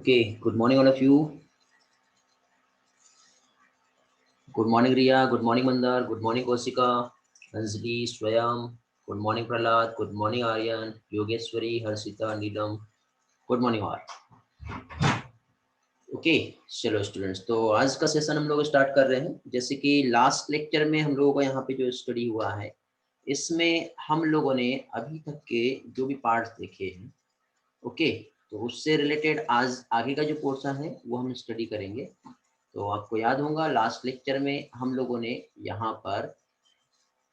Okay, good morning all of you. Good morning Riya, good morning Mandar, good morning Kosika, Anjali, Swayam, good morning Prahlad, good morning Aryan, Yogeshwari, Harshita, Neelam, good morning all. Okay चलो students, तो आज का session हम लोग start कर रहे हैं। जैसे कि लास्ट लेक्चर में हम लोगों को यहाँ पे जो स्टडी हुआ है, इसमें हम लोगों ने अभी तक के जो भी पार्ट्स देखे हैं, ओके, तो उससे रिलेटेड आज आगे का जो पोर्शन है वो हम स्टडी करेंगे। तो आपको याद होगा लास्ट लेक्चर में हम लोगों ने यहाँ पर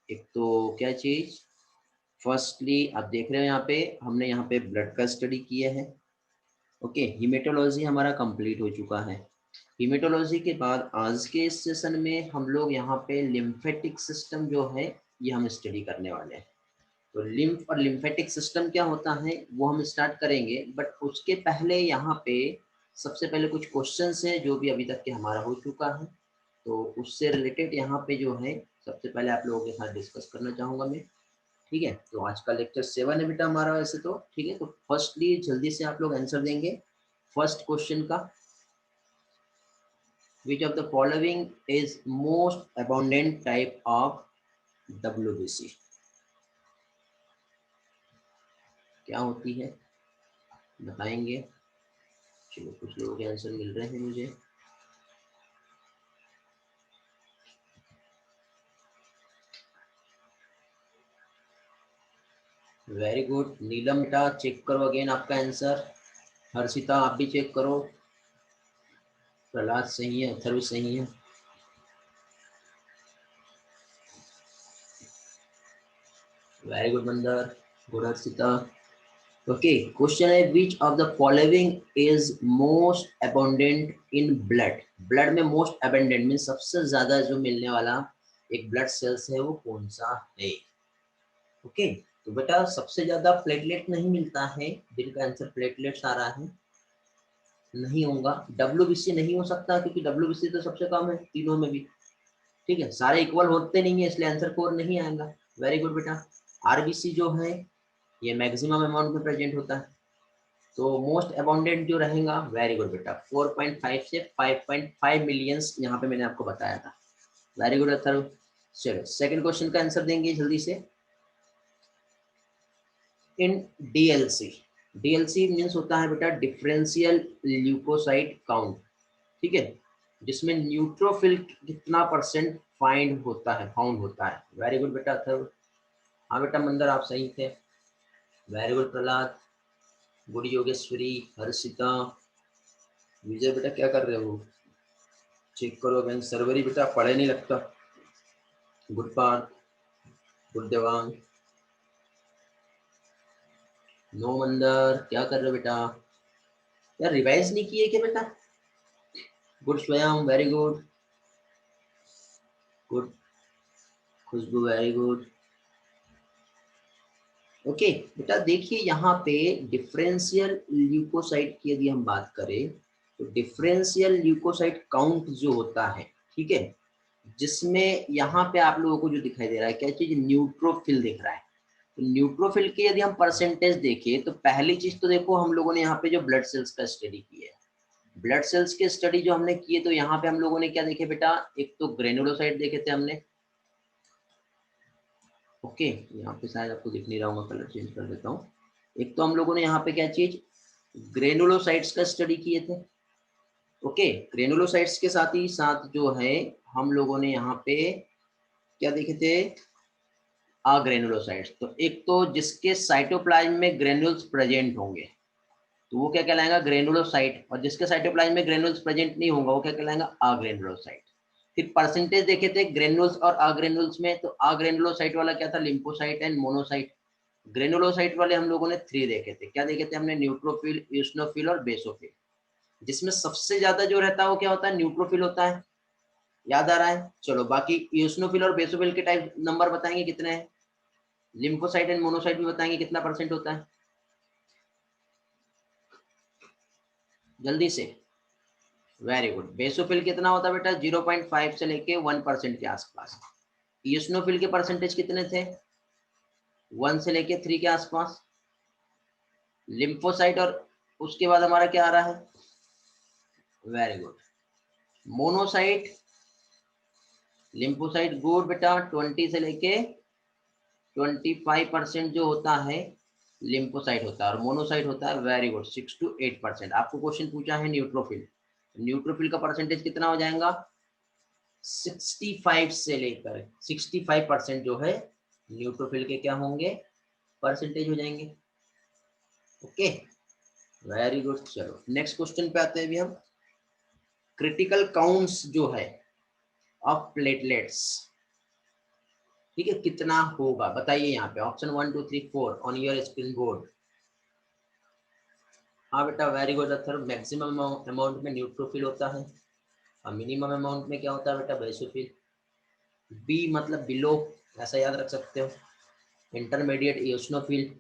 एक तो क्या चीज़, फर्स्टली आप देख रहे हो यहाँ पे हमने यहाँ पे ब्लड का स्टडी किया है। ओके, हीमेटोलॉजी हमारा कंप्लीट हो चुका है। हीमेटोलॉजी के बाद आज के इस सेशन में हम लोग यहाँ पे लिम्फेटिक सिस्टम जो है ये हम स्टडी करने वाले हैं। तो लिम्फ और लिम्फेटिक सिस्टम क्या होता है वो हम स्टार्ट करेंगे, बट उसके पहले यहाँ पे सबसे पहले कुछ क्वेश्चंस हैं जो भी अभी तक के हमारा हो चुका है, तो उससे रिलेटेड यहाँ पे जो है सबसे पहले आप लोगों के साथ डिस्कस करना चाहूँगा मैं। ठीक है, तो आज का लेक्चर 7 है बेटा हमारा वैसे तो। ठीक है, तो फर्स्टली जल्दी से आप लोग आंसर देंगे फर्स्ट क्वेश्चन का। Which of the following is most abundant type of WBC? क्या होती है बताएंगे? चलो कुछ लोगों के आंसर मिल रहे हैं मुझे। वेरी गुड नीलम बेटा, चेक करो अगेन आपका आंसर। हर्षिता आप भी चेक करो। प्रहलाद सही है, अथर्व सही है। वेरी गुड मंदर, गुड हर्षिता। ओके, क्वेश्चन है which of the following is most abundant in blood? Blood में मोस्ट अबंडेंट मीन सबसे ज्यादा जो मिलने वाला एक ब्लड सेल्स है वो कौन सा है? ओके, तो बेटा सबसे ज्यादा प्लेटलेट नहीं मिलता है, दिल का आंसर प्लेटलेट्स आ रहा है, नहीं होगा। WBC नहीं हो सकता क्योंकि WBC तो सबसे कम है तीनों में भी। ठीक है, सारे इक्वल होते नहीं है इसलिए आंसर 4 नहीं आएगा। वेरी गुड बेटा। RBC जो है ये मैक्सिमम अमाउंट में प्रेजेंट होता है, तो मोस्ट अबाउंडेंट जो रहेगा। वेरी गुड बेटा, 4.5 से 5.5 मिलियंस यहाँ पे मैंने आपको बताया था। Very good Atharva. चलो सेकंड क्वेश्चन का आंसर देंगे जल्दी से। इन डीएलसी मीन्स होता है बेटा डिफरेंशियल ल्यूकोसाइट काउंट। ठीक है, जिसमें न्यूट्रोफिल कितना परसेंट फाउंड होता है। वेरी गुड बेटा अथर्व। हाँ बेटा मंदर आप सही थे। Very good Prahlad, good Yogeshwari, Harshita, Vijay बेटा क्या कर रहे हो? चेक करो अगेन। सर्वरी बेटा पढ़े नहीं लगता। Good Parth, good Devang, no Mandar क्या कर रहे हो बेटा? यार रिवाइज नहीं किए क्या बेटा? गुड स्वयं, वेरी गुड। गुड खुशबू, वेरी गुड। ओके बेटा देखिए यहाँ पे डिफरेंशियल ल्यूकोसाइट की यदि हम बात करें तो डिफरेंशियल ल्यूकोसाइट काउंट जो होता है, ठीक है, जिसमें यहाँ पे आप लोगों को जो दिखाई दे रहा है क्या चीज, न्यूट्रोफिल दिख रहा है। तो न्यूट्रोफिल की यदि हम परसेंटेज देखें तो पहली चीज तो देखो हम लोगों ने यहाँ पे जो ब्लड सेल्स का स्टडी की है, ब्लड सेल्स के स्टडी जो हमने किए, तो यहाँ पे हम लोगों ने क्या देखे बेटा, एक तो ग्रेनुलोसाइट देखे थे हमने। ओके, यहाँ पे शायद आपको दिख नहीं रहा होगा, कलर चेंज कर देता हूँ। एक तो हम लोगों ने यहाँ पे क्या चीज, ग्रेनुलोसाइट्स का स्टडी किए थे। ओके, ग्रेनुलोसाइट्स के साथ ही साथ जो है हम लोगों ने यहाँ पे क्या देखे थे, ग्रेनुलोसाइट्स। तो एक तो जिसके साइटोप्लाज्म में ग्रेनुल्स प्रेजेंट होंगे तो वो क्या कहलाएगा, ग्रेनुलोसाइट, और जिसके साइटोप्लाज्म में ग्रेनुल्स प्रेजेंट नहीं होगा वो क्या कहलाएगा, अग्रेनुलोसाइट। फिर परसेंटेज देखे थे ग्रेनुल्स और अग्रेनुल्स में, तो अग्रेनुलोसाइट वाला क्या था, लिम्फोसाइट एंड मोनोसाइट। ग्रेनुलोसाइट वाले हम लोगों ने 3 देखे थे, क्या देखे थे हमने, न्यूट्रोफिल, यूस्नोफिल और बेसोफिल। जिसमें सबसे ज्यादा जो रहता है वो क्या होता है, न्यूट्रोफिल होता है। याद आ रहा है? चलो बाकी यूस्नोफिल और बेसोफिल के टाइप नंबर बताएंगे कितने हैं, लिम्फोसाइट एंड मोनोसाइट भी बताएंगे कितना परसेंट होता है, जल्दी से। Very good. बेसोफिल कितना होता है बेटा, 0.5 से लेके 1% के आसपास। ईओसिनोफिल के परसेंटेज कितने थे, 1 से लेके 3 के आसपास। लिम्फोसाइट और उसके बाद हमारा क्या आ रहा है, very good. Monocyte, lymphocyte, good बेटा। 20 से लेके 25% जो होता है लिम्फोसाइट होता है और मोनोसाइट होता है, वेरी गुड, 6 to 8%। आपको क्वेश्चन पूछा है न्यूट्रोफिल, न्यूट्रोफिल का परसेंटेज कितना हो जाएगा? 65 से लेकर 65% जो है न्यूट्रोफिल के क्या होंगे? परसेंटेज हो जाएंगे। Okay, very good. चलो नेक्स्ट क्वेश्चन पे आते हैं अभी हम। क्रिटिकल काउंट्स जो है ऑफ प्लेटलेट्स, ठीक है, कितना होगा बताइए यहाँ पे। Option 1 2 3 4 on your screen board. हाँ बेटा, very good Athar. Maximum amount में न्यूट्रोफिल होता है और मिनिमम अमाउंट में क्या होता है बेटा? बेसोफिल। बी मतलब बिलो, ऐसा याद रख सकते हो। Intermediate eosinophil.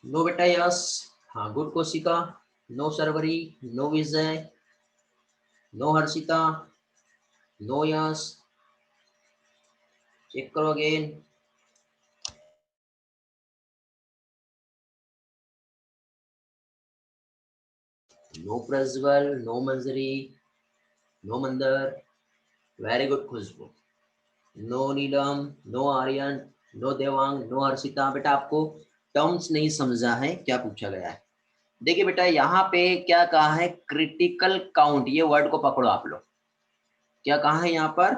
नो बेटा, यस। हाँ, गुड कोशिका। No Sarvari, no Vijay, no Harshita, no yes. Check करो again. No Prajwal, no Manjari, no Mandar, very good Khushboo. No Neelam, no Aryan, no Devang, no Harshita. बेटा आपको टर्म्स नहीं समझा है, क्या पूछा गया है। देखिए बेटा, यहाँ पे क्या कहा है? क्रिटिकल काउंट, ये वर्ड को पकड़ो आप लोग। क्या कहा है यहाँ पर?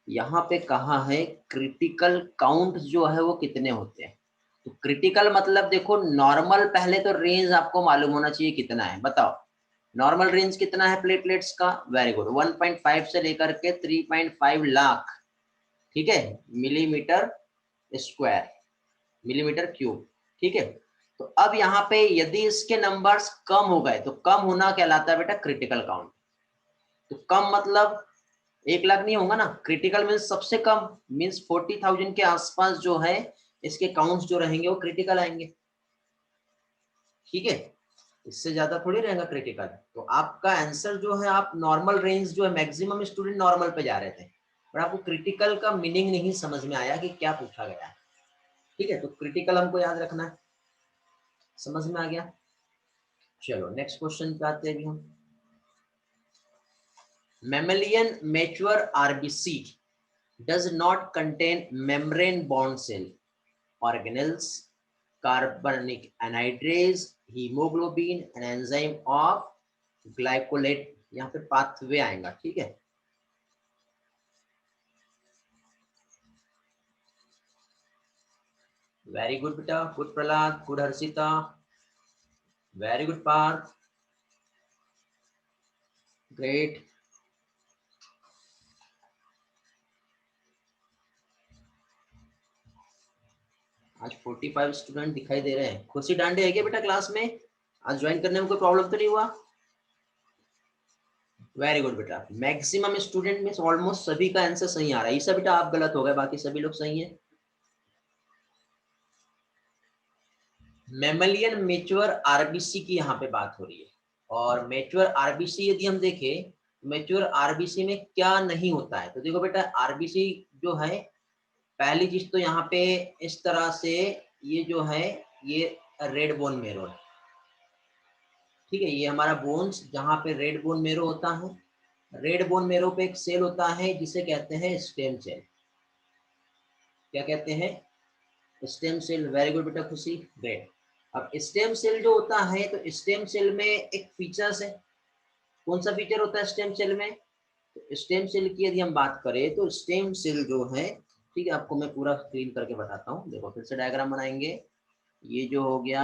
यहाँ पे कहा है क्रिटिकल काउंट जो है वो कितने होते हैं। तो क्रिटिकल मतलब देखो, नॉर्मल पहले तो रेंज आपको मालूम होना चाहिए कितना है, बताओ नॉर्मल रेंज कितना है प्लेटलेट्स का? वेरी गुड, 1.5 से लेकर के 3.5 लाख, ठीक है, मिलीमीटर स्क्वायर, मिलीमीटर क्यूब, ठीक है। तो अब यहाँ पे यदि इसके नंबर्स कम हो गए तो कम होना कहलाता है बेटा क्रिटिकल काउंट। तो कम मतलब 1 लाख नहीं होगा ना, क्रिटिकल मीन्स सबसे कम, मीन्स 40,000 के आसपास जो है इसके काउंट्स जो रहेंगे वो क्रिटिकल आएंगे, ठीक है। इससे ज्यादा थोड़ी रहेगा क्रिटिकल। तो आपका आंसर जो है, आप नॉर्मल रेंज जो है, मैक्सिमम स्टूडेंट नॉर्मल पे जा रहे थे, पर आपको क्रिटिकल का मीनिंग नहीं समझ में आया कि क्या पूछा गया है, ठीक है। तो क्रिटिकल हमको याद रखना है, समझ में आ गया। चलो नेक्स्ट क्वेश्चन पे आते हैं अभी हम। Mammalian mature RBC does not contain membrane bound cell organelles, carbonic anhydrase, hemoglobin, and enzyme of glycolate। यहाँ पे पाथवे आएगा, ठीक है। वेरी गुड बेटा, good Prahlad, good Harshita, very good Parth, great. आज 45 स्टूडेंट दिखाई दे रहे हैं। खुशी डांडे है क्या बेटा क्लास में? आज ज्वाइन करने में कोई प्रॉब्लम तो नहीं हुआ? वेरी गुड बेटा। मैक्सिमम स्टूडेंट में ऑलमोस्ट सभी का आंसर सही आ रहा है। ईसा बेटा आप गलत हो गए, बाकी सभी लोग सही हैं। मेमलियन मेच्योर आरबीसी की यहाँ पे बात हो रही है। और मेच्योर आरबीसी यदि हम देखें, मेच्योर आरबीसी में क्या नहीं होता है, तो देखो बेटा आरबीसी जो है, पहली चीज तो यहाँ पे इस तरह से ये जो है ये रेड बोन मेरो है, ठीक है। ये हमारा बोन्स जहाँ पे रेड बोन मेरो होता है, रेड बोन मेरो पे एक सेल होता है जिसे कहते हैं स्टेम सेल। क्या कहते हैं? Stem cell. वेरी गुड बेटा खुशी, ग्रेट। अब स्टेम सेल जो होता है, तो स्टेम सेल में एक फीचर्स है। कौन सा फीचर होता है स्टेम सेल में? तो स्टेम सेल की यदि हम बात करें तो स्टेम सेल जो है, ठीक है, आपको मैं पूरा क्लीन करके बताता हूँ। देखो फिर से डायग्राम बनाएंगे। ये जो हो गया,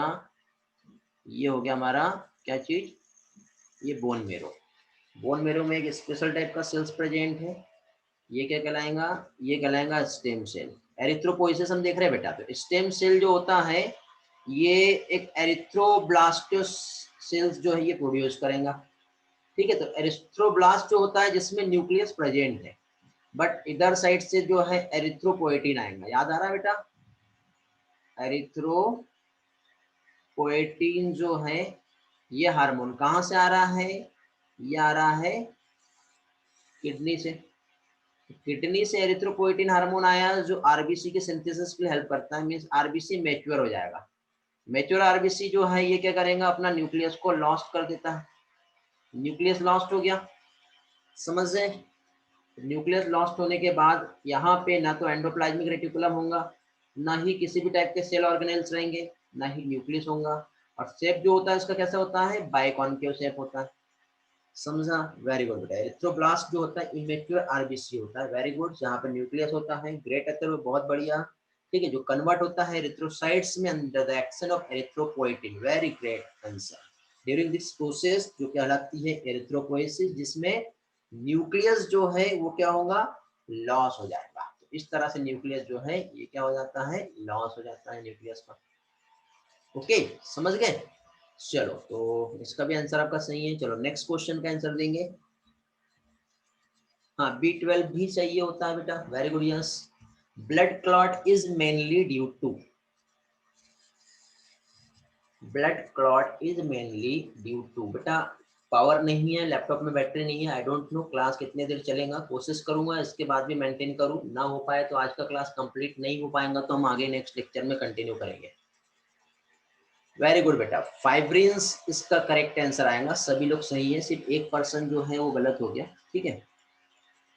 ये हो गया हमारा क्या चीज, ये बोन मेरो। बोन मेरो में एक स्पेशल टाइप का सेल्स प्रेजेंट है। ये क्या कहलाएगा? ये कहलाएगा स्टेम सेल। एरिथ्रोपोइसिस हम देख रहे हैं बेटा। तो स्टेम सेल जो होता है ये एक एरिथ्रोब्लास्टोस सेल्स जो है ये प्रोड्यूस करेगा, ठीक है। तो एरिथ्रोब्लास्ट जो होता है जिसमें न्यूक्लियस प्रेजेंट है, बट इधर साइड से जो है एरिथ्रोपोएटिन आएगा। याद आ रहा है बेटा? एरिथ्रोपोएटिन जो है ये हार्मोन कहाँ से आ रहा है? ये आ रहा है किडनी से। किडनी से एरिथ्रोपोएटिन हार्मोन आया जो आरबीसी के सिंथेसिस के लिए हेल्प करता है, मींस आरबीसी मैच्योर हो जाएगा। मैच्योर आरबीसी जो है ये क्या करेगा? अपना न्यूक्लियस को लॉस्ट कर देता है, न्यूक्लियस लॉस्ट हो गया, समझ रहे? न्यूक्लियस लॉस्ट होने के बाद यहाँ पे ना तो एंडोप्लाज्मिक रेटिकुलम होगा, ना ही किसी भी टाइप के सेल ऑर्गेनेल्स रहेंगे, ना ही न्यूक्लियस होगा। और शेप जो होता है इसका कैसा होता है, बाइकॉन्केव शेप होता है, समझा? वेरी गुड बेटा। एरिथ्रोब्लास्ट जो होता है इमेच्योर आरबीसी होता है, वेरी गुड। जहाँ पे न्यूक्लियस होता है, ग्रेट अतर, बहुत बढ़िया, ठीक है। जो कन्वर्ट होता है एरिथ्रोसाइट्स में under the action of erythropoietin, very great answer. During this process जो कहलाती है एरिथ्रोपोएसिस, जिसमें न्यूक्लियस जो है वो क्या होगा, लॉस हो जाएगा। तो इस तरह से न्यूक्लियस जो है ये क्या हो जाता है, लॉस हो जाता है न्यूक्लियस का। ओके, समझ गए? चलो, तो इसका भी आंसर आपका सही है। चलो नेक्स्ट क्वेश्चन का आंसर देंगे। हाँ, B12 भी चाहिए होता है बेटा, very good, yes. Blood clot is mainly due to, blood clot is mainly due to, बेटा पावर नहीं है, लैपटॉप में बैटरी नहीं है, आई डोंट नो क्लास कितने देर चलेगा, कोशिश करूंगा इसके बाद भी मेंटेन करूं, ना हो पाए तो आज का क्लास कंप्लीट नहीं हो पाएगा तो हम आगे नेक्स्ट लेक्चर में कंटिन्यू करेंगे। वेरी गुड बेटा, फाइब्रिन्स इसका करेक्ट आंसर आएगा, सभी लोग सही है, सिर्फ 1% जो है वो गलत हो गया, ठीक है।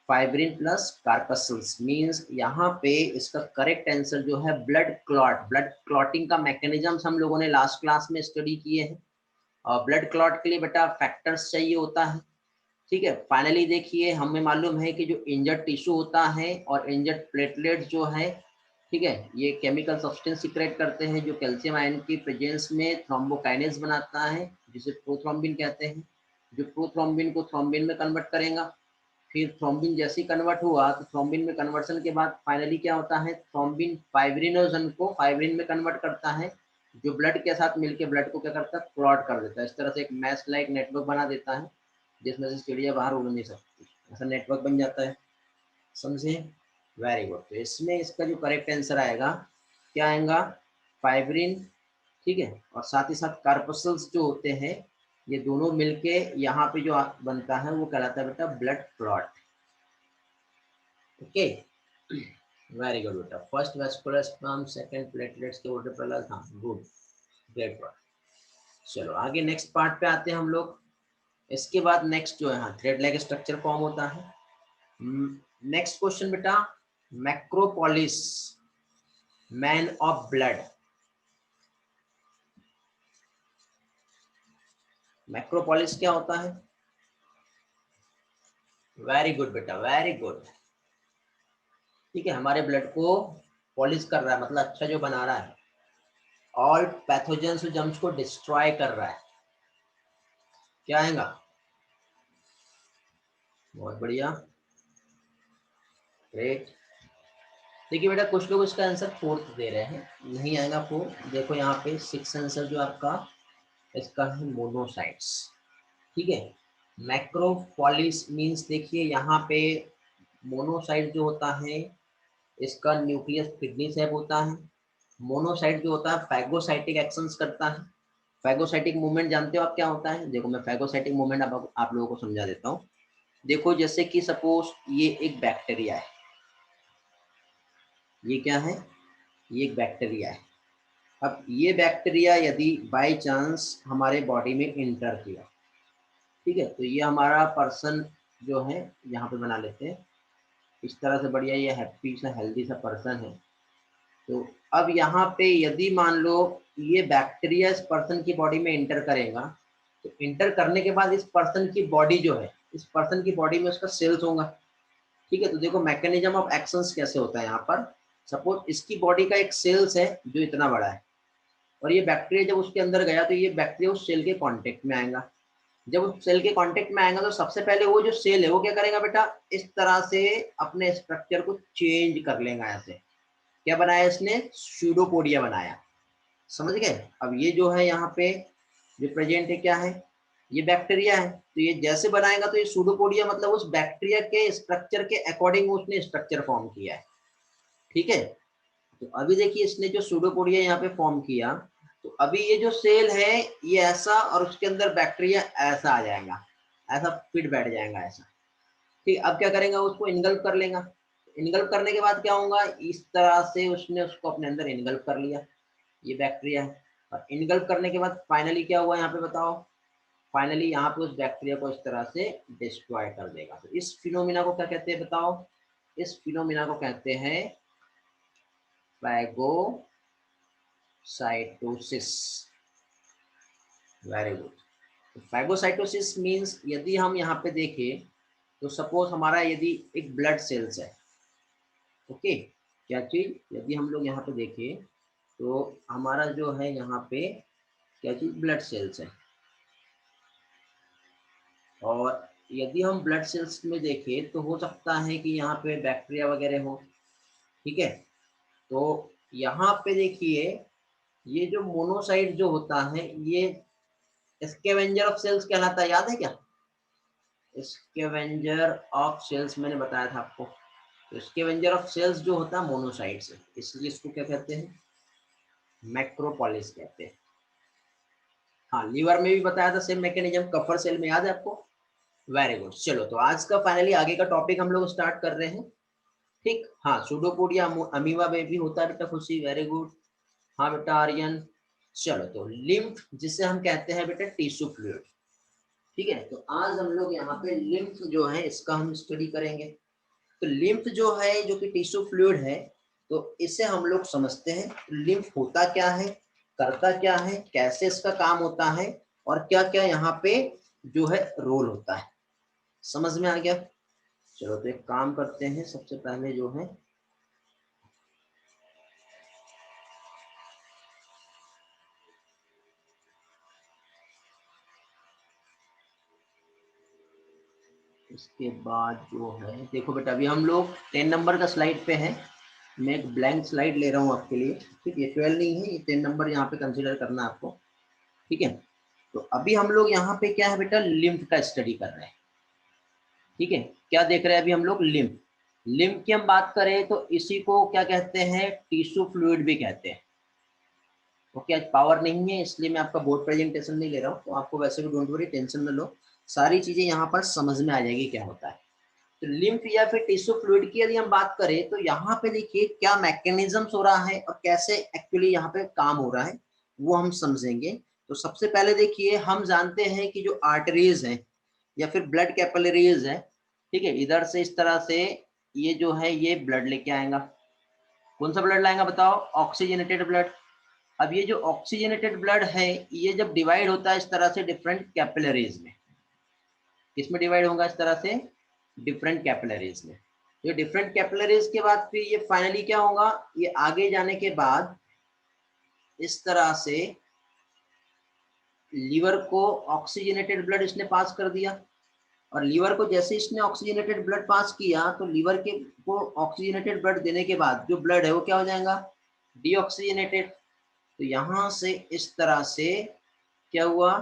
फाइब्रिन प्लस कार्पसल्स मींस यहाँ पे इसका करेक्ट आंसर जो है ब्लड क्लॉट, ब्लड क्लॉटिंग का मैकेनिज्म हम लोगों ने लास्ट क्लास में स्टडी किए हैं। और ब्लड क्लॉट के लिए बेटा फैक्टर्स चाहिए होता है, ठीक है। फाइनली देखिए, हमें मालूम है कि जो इंजर्ड टिश्यू होता है और इंजर्ड प्लेटलेट जो है, ठीक है, ये केमिकल सब्सटेंस सीक्रेट करते हैं जो कैल्शियम आयन की प्रेजेंस में थ्रोम्बोकाइनेज बनाता है, जिसे प्रोथ्रोम्बिन कहते हैं, जो प्रोथ्रोम्बिन को थ्रोम्बिन में कन्वर्ट करेगा। फिर थ्रोम्बिन जैसे ही कन्वर्ट हुआ तो थ्रोम्बिन में कन्वर्सन के बाद फाइनली क्या होता है, थ्रोम्बिन फाइब्रिनोजन को फाइब्रिन में कन्वर्ट करता है, जो ब्लड के साथ मिलकर ब्लड को क्या करता है, क्लॉट कर देता है। इस तरह से एक मैश लाइक नेटवर्क बना देता है जिसमें से चिड़िया बाहर उड़ नहीं सकती, ऐसा नेटवर्क बन जाता है, समझे? Very good. तो इसमें इसका जो करेक्ट आंसर आएगा, क्या आएगा, फाइब्रिन, ठीक है। और साथ ही साथ कार्पसल्स जो होते हैं, ये दोनों मिलके यहाँ पे जो बनता है वो कहलाता है बेटा blood clot. Okay, very good बेटा। First vascular spasm, second platelets के वाटर प्लस, हाँ गुड, ग्रेट वर्क। चलो आगे नेक्स्ट पार्ट पे आते हैं हम लोग। इसके बाद नेक्स्ट जो है, हाँ, थ्रेड लाइक स्ट्रक्चर फॉर्म होता है। नेक्स्ट क्वेश्चन बेटा, मैक्रोपोलिस, मैन ऑफ ब्लड, मैक्रोपोलिस क्या होता है? वेरी गुड बेटा, वेरी गुड, ठीक है। हमारे ब्लड को पॉलिश कर रहा है, मतलब अच्छा जो बना रहा है, ऑल पैथोजेंस जम्स को डिस्ट्रॉय कर रहा है, क्या आएगा? बहुत बढ़िया, ग्रेट। देखिए बेटा, कुछ लोग इसका आंसर फोर्थ दे रहे हैं, नहीं आएगा फोर्थ। देखो यहाँ पे 6 आंसर जो आपका इसका है मोनोसाइट्स, ठीक है। मैक्रोपोलिस मींस, देखिए यहाँ पे मोनोसाइट जो होता है इसका न्यूक्लियस किडनी शेप होता है। मोनोसाइट जो होता है फैगोसाइटिक एक्शंस करता है। फैगोसाइटिक मूवमेंट जानते हो आप क्या होता है? देखो मैं फैगोसाइटिक मूवमेंट आप लोगों को समझा देता हूँ। देखो जैसे कि सपोज ये एक बैक्टीरिया है, ये क्या है, ये एक बैक्टीरिया है। अब ये बैक्टीरिया यदि बाय चांस हमारे बॉडी में इंटर किया, ठीक है, तो ये हमारा पर्सन जो है यहाँ पे बना लेते हैं इस तरह से, बढ़िया, ये हैप्पी सा हेल्दी सा पर्सन है। तो अब यहाँ पे यदि मान लो ये बैक्टीरिया इस पर्सन की बॉडी में इंटर करेगा, तो इंटर करने के बाद इस पर्सन की बॉडी जो है, इस पर्सन की बॉडी में उसका सेल्स होगा, ठीक है। तो देखो मैकेनिज्म ऑफ एक्शंस कैसे होता है यहाँ पर। सपोज इसकी बॉडी का एक सेल्स है जो इतना बड़ा है, और ये बैक्टीरिया जब उसके अंदर गया तो ये बैक्टीरिया उस सेल के कांटेक्ट में आएगा। जब उस सेल के कांटेक्ट में आएगा तो सबसे पहले वो जो सेल है वो क्या करेगा बेटा, इस तरह से अपने स्ट्रक्चर को चेंज कर लेगा। ऐसे क्या बनाया इसने, स्यूडोपोडिया बनाया, समझ गए? अब ये जो है यहाँ पे जो प्रेजेंट है क्या है, ये बैक्टीरिया है। तो ये जैसे बनाएगा तो ये सूडोपोडिया मतलब उस बैक्टीरिया के स्ट्रक्चर के अकॉर्डिंग उसने स्ट्रक्चर फॉर्म किया है, ठीक है। तो अभी देखिए इसने जो सूडोपोडिया यहाँ पे फॉर्म किया, तो अभी ये जो सेल है ये ऐसा, और उसके अंदर बैक्टीरिया ऐसा आ जाएगा, ऐसा फिट बैठ जाएगा ऐसा, ठीक। अब क्या करेगा, उसको इनगल्फ कर लेगा। इनगल्फ करने के बाद क्या होगा, इस तरह से उसने उसको अपने अंदर इनगल्फ कर लिया, ये बैक्टीरिया है। और इनगल्फ करने के बाद फाइनली क्या हुआ यहाँ पे बताओ, फाइनली यहाँ पे उस बैक्टीरिया को इस तरह से डिस्ट्रॉय कर देगा। तो इस फिनोमिना को क्या कहते हैं बताओ? इस फिनोमिना को कहते हैं phagocytosis. Very good. Phagocytosis means यदि हम यहाँ पे देखें तो सपोज हमारा यदि एक ब्लड सेल्स है, ओके, क्या चीज, यदि हम लोग यहाँ पे देखें तो हमारा जो है यहाँ पे क्या चीज, ब्लड सेल्स है। और यदि हम ब्लड सेल्स में देखें तो हो सकता है कि यहाँ पे बैक्टीरिया वगैरह हो, ठीक है। तो यहाँ पे देखिए ये जो मोनोसाइट जो होता है ये स्कैवेंजर ऑफ सेल्स कहलाता है, याद है क्या? स्कैवेंजर ऑफ सेल्स मैंने बताया था आपको। तो स्कैवेंजर ऑफ सेल्स जो होता है मोनोसाइट्स है, इसलिए इसको क्या कहते हैं? मैक्रोपोलिस कहते हैं। हाँ, लीवर में भी बताया था सेम मैकेनिज्म, कफर सेल में, याद है आपको? Very good. चलो तो आज का फाइनली आगे का टॉपिक हम लोग स्टार्ट कर रहे हैं, ठीक। हाँ, सूडोपोडिया अमीबा में भी होता है बेटा खुशी, वेरी गुड। हाँ बेटा आर्यन। चलो तो लिम्फ जिसे हम कहते हैं बेटा टिश्यू फ्लूइड, ठीक है। तो आज हम लोग यहाँ पे लिम्फ जो है इसका हम स्टडी करेंगे। तो लिम्फ जो है जो कि टिश्यू फ्लूइड है, तो इसे हम लोग समझते हैं लिम्फ होता क्या है, करता क्या है, कैसे इसका काम होता है और क्या क्या यहाँ पे जो है रोल होता है। समझ में आ गया? चलो तो एक काम करते हैं, सबसे पहले जो है इसके बाद जो है देखो बेटा, अभी हम लोग 10 नंबर का स्लाइड पे है। मैं एक ब्लैंक स्लाइड ले रहा हूँ आपके लिए, ठीक। ये 12 नहीं है, ये 10 नंबर यहाँ पे कंसीडर करना है आपको, ठीक है। तो अभी हम लोग यहाँ पे क्या है बेटा, लिम्फ का स्टडी कर रहे हैं, ठीक है। क्या देख रहे हैं अभी हम लोग? लिम्फ। लिम्फ की हम बात करें तो इसी को क्या कहते हैं? टिश्यू फ्लूइड भी कहते हैं। ओके, आज पावर नहीं है इसलिए मैं आपका बोर्ड प्रेजेंटेशन नहीं ले रहा हूँ, तो आपको वैसे भी डोंट वरी, टेंशन न लो, सारी चीजें यहाँ पर समझ में आ जाएगी क्या होता है। तो लिम्फ या फिर टिश्यू फ्लूइड की यदि हम बात करें तो यहाँ पे देखिए क्या मैकेनिज्म हो रहा है और कैसे एक्चुअली यहाँ पे काम हो रहा है वो हम समझेंगे। तो सबसे पहले देखिए, हम जानते हैं कि जो आर्टरीज है या फिर ब्लड कैपिलरीज है, ठीक है, इधर से इस तरह से ये जो है ये ब्लड लेके आएगा। कौन सा ब्लड लाएगा बताओ? Oxygenated blood. अब ये जो ऑक्सीजनेटेड ब्लड है ये जब डिवाइड होता है इस तरह से डिफरेंट कैपिलरीज में, किसमें डिवाइड होगा? इस तरह से डिफरेंट कैपिलरीज में। ये डिफरेंट कैपिलरीज के बाद फिर ये फाइनली क्या होगा, ये आगे जाने के बाद इस तरह से लीवर को ऑक्सीजनेटेड ब्लड इसने पास कर दिया। और लीवर को जैसे इसने ऑक्सीजनेटेड ब्लड पास किया तो लीवर के को ऑक्सीजनेटेड ब्लड देने के बाद जो ब्लड है वो क्या हो जाएगा? डीऑक्सीजनेटेड। तो यहाँ से इस तरह से क्या हुआ,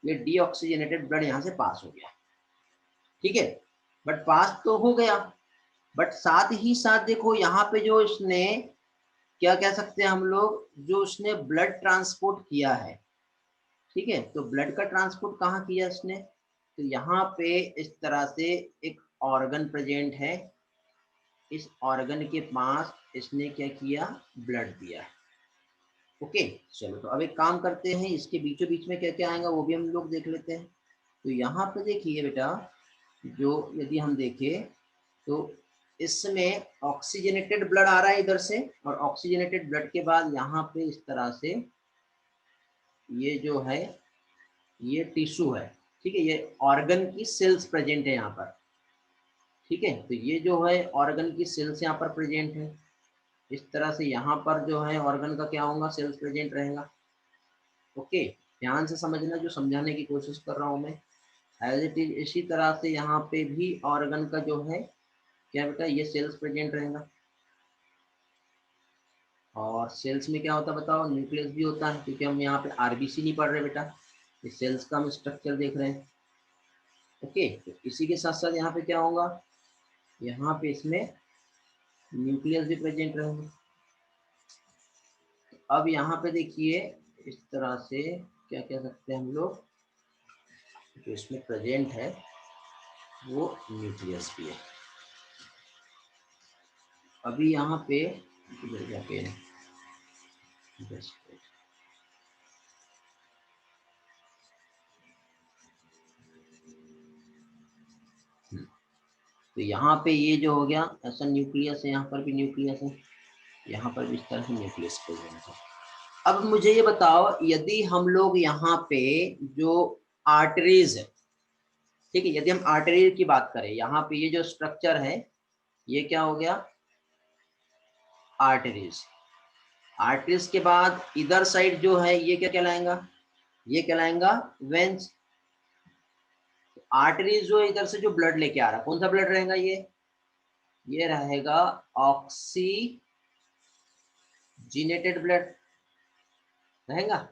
ये डीऑक्सीजनेटेड ब्लड यहाँ से पास हो गया, ठीक है। बट पास तो हो गया, बट साथ ही साथ देखो यहाँ पे जो इसने क्या कह सकते हैं हम लोग, जो उसने ब्लड ट्रांसपोर्ट किया है, ठीक है। तो ब्लड का ट्रांसपोर्ट कहाँ किया इसने? तो यहाँ पे इस तरह से एक ऑर्गन प्रेजेंट है, इस ऑर्गन के पास इसने क्या किया? ब्लड दिया। ओके, चलो तो अब एक काम करते हैं, इसके बीचों बीच में क्या क्या आएगा वो भी हम लोग देख लेते हैं। तो यहाँ पे देखिए बेटा, जो यदि हम देखें तो इसमें ऑक्सीजनेटेड ब्लड आ रहा है इधर से, और ऑक्सीजनेटेड ब्लड के बाद यहाँ पे इस तरह से ये जो है ये टिश्यू है, ठीक है, ये ऑर्गन की सेल्स प्रेजेंट है यहाँ पर, ठीक है। तो ये जो है ऑर्गन की सेल्स यहाँ पर प्रेजेंट है, इस तरह से यहाँ पर जो है ऑर्गन का क्या होगा? सेल्स प्रेजेंट रहेगा। ओके, ध्यान से समझना जो समझाने की कोशिश कर रहा हूँ मैं, एज इट इज इसी तरह से यहाँ पे भी ऑर्गन का जो है क्या बेटा, ये सेल्स प्रेजेंट रहेगा। और सेल्स में क्या होता है बताओ? न्यूक्लियस भी होता है, क्योंकि हम यहाँ पे आरबीसी नहीं पढ़ रहे बेटा, ये सेल्स का हम स्ट्रक्चर देख रहे हैं। ओके, तो इसी के साथ साथ यहाँ पे क्या होगा, यहाँ पे इसमें न्यूक्लियस भी प्रेजेंट रहेगा। अब यहाँ पे देखिए इस तरह से क्या कह सकते हैं हम लोग, जो इसमें प्रेजेंट है वो न्यूक्लियस भी है। अभी यहाँ पे इधर जाके तो यहाँ पे ये जो हो गया ऐसा न्यूक्लियस है, यहाँ पर भी न्यूक्लियस है, यहाँ पर भी इस तरह से न्यूक्लियस प्रेजेंट है। अब मुझे ये बताओ, यदि हम लोग यहाँ पे जो आर्टरीज है, ठीक है, यदि हम आर्टरी की बात करें, यहाँ पे ये जो स्ट्रक्चर है ये क्या हो गया, आर्टरीज। आर्टरीज के बाद इधर साइड जो है ये क्या कहलाएगा, ये कहलाएगा वेन्स। आर्टरीज जो इधर से जो ब्लड लेके आ रहा है, कौन सा ब्लड रहेगा, ये रहेगा ऑक्सीजनेटेड ब्लड रहेगा।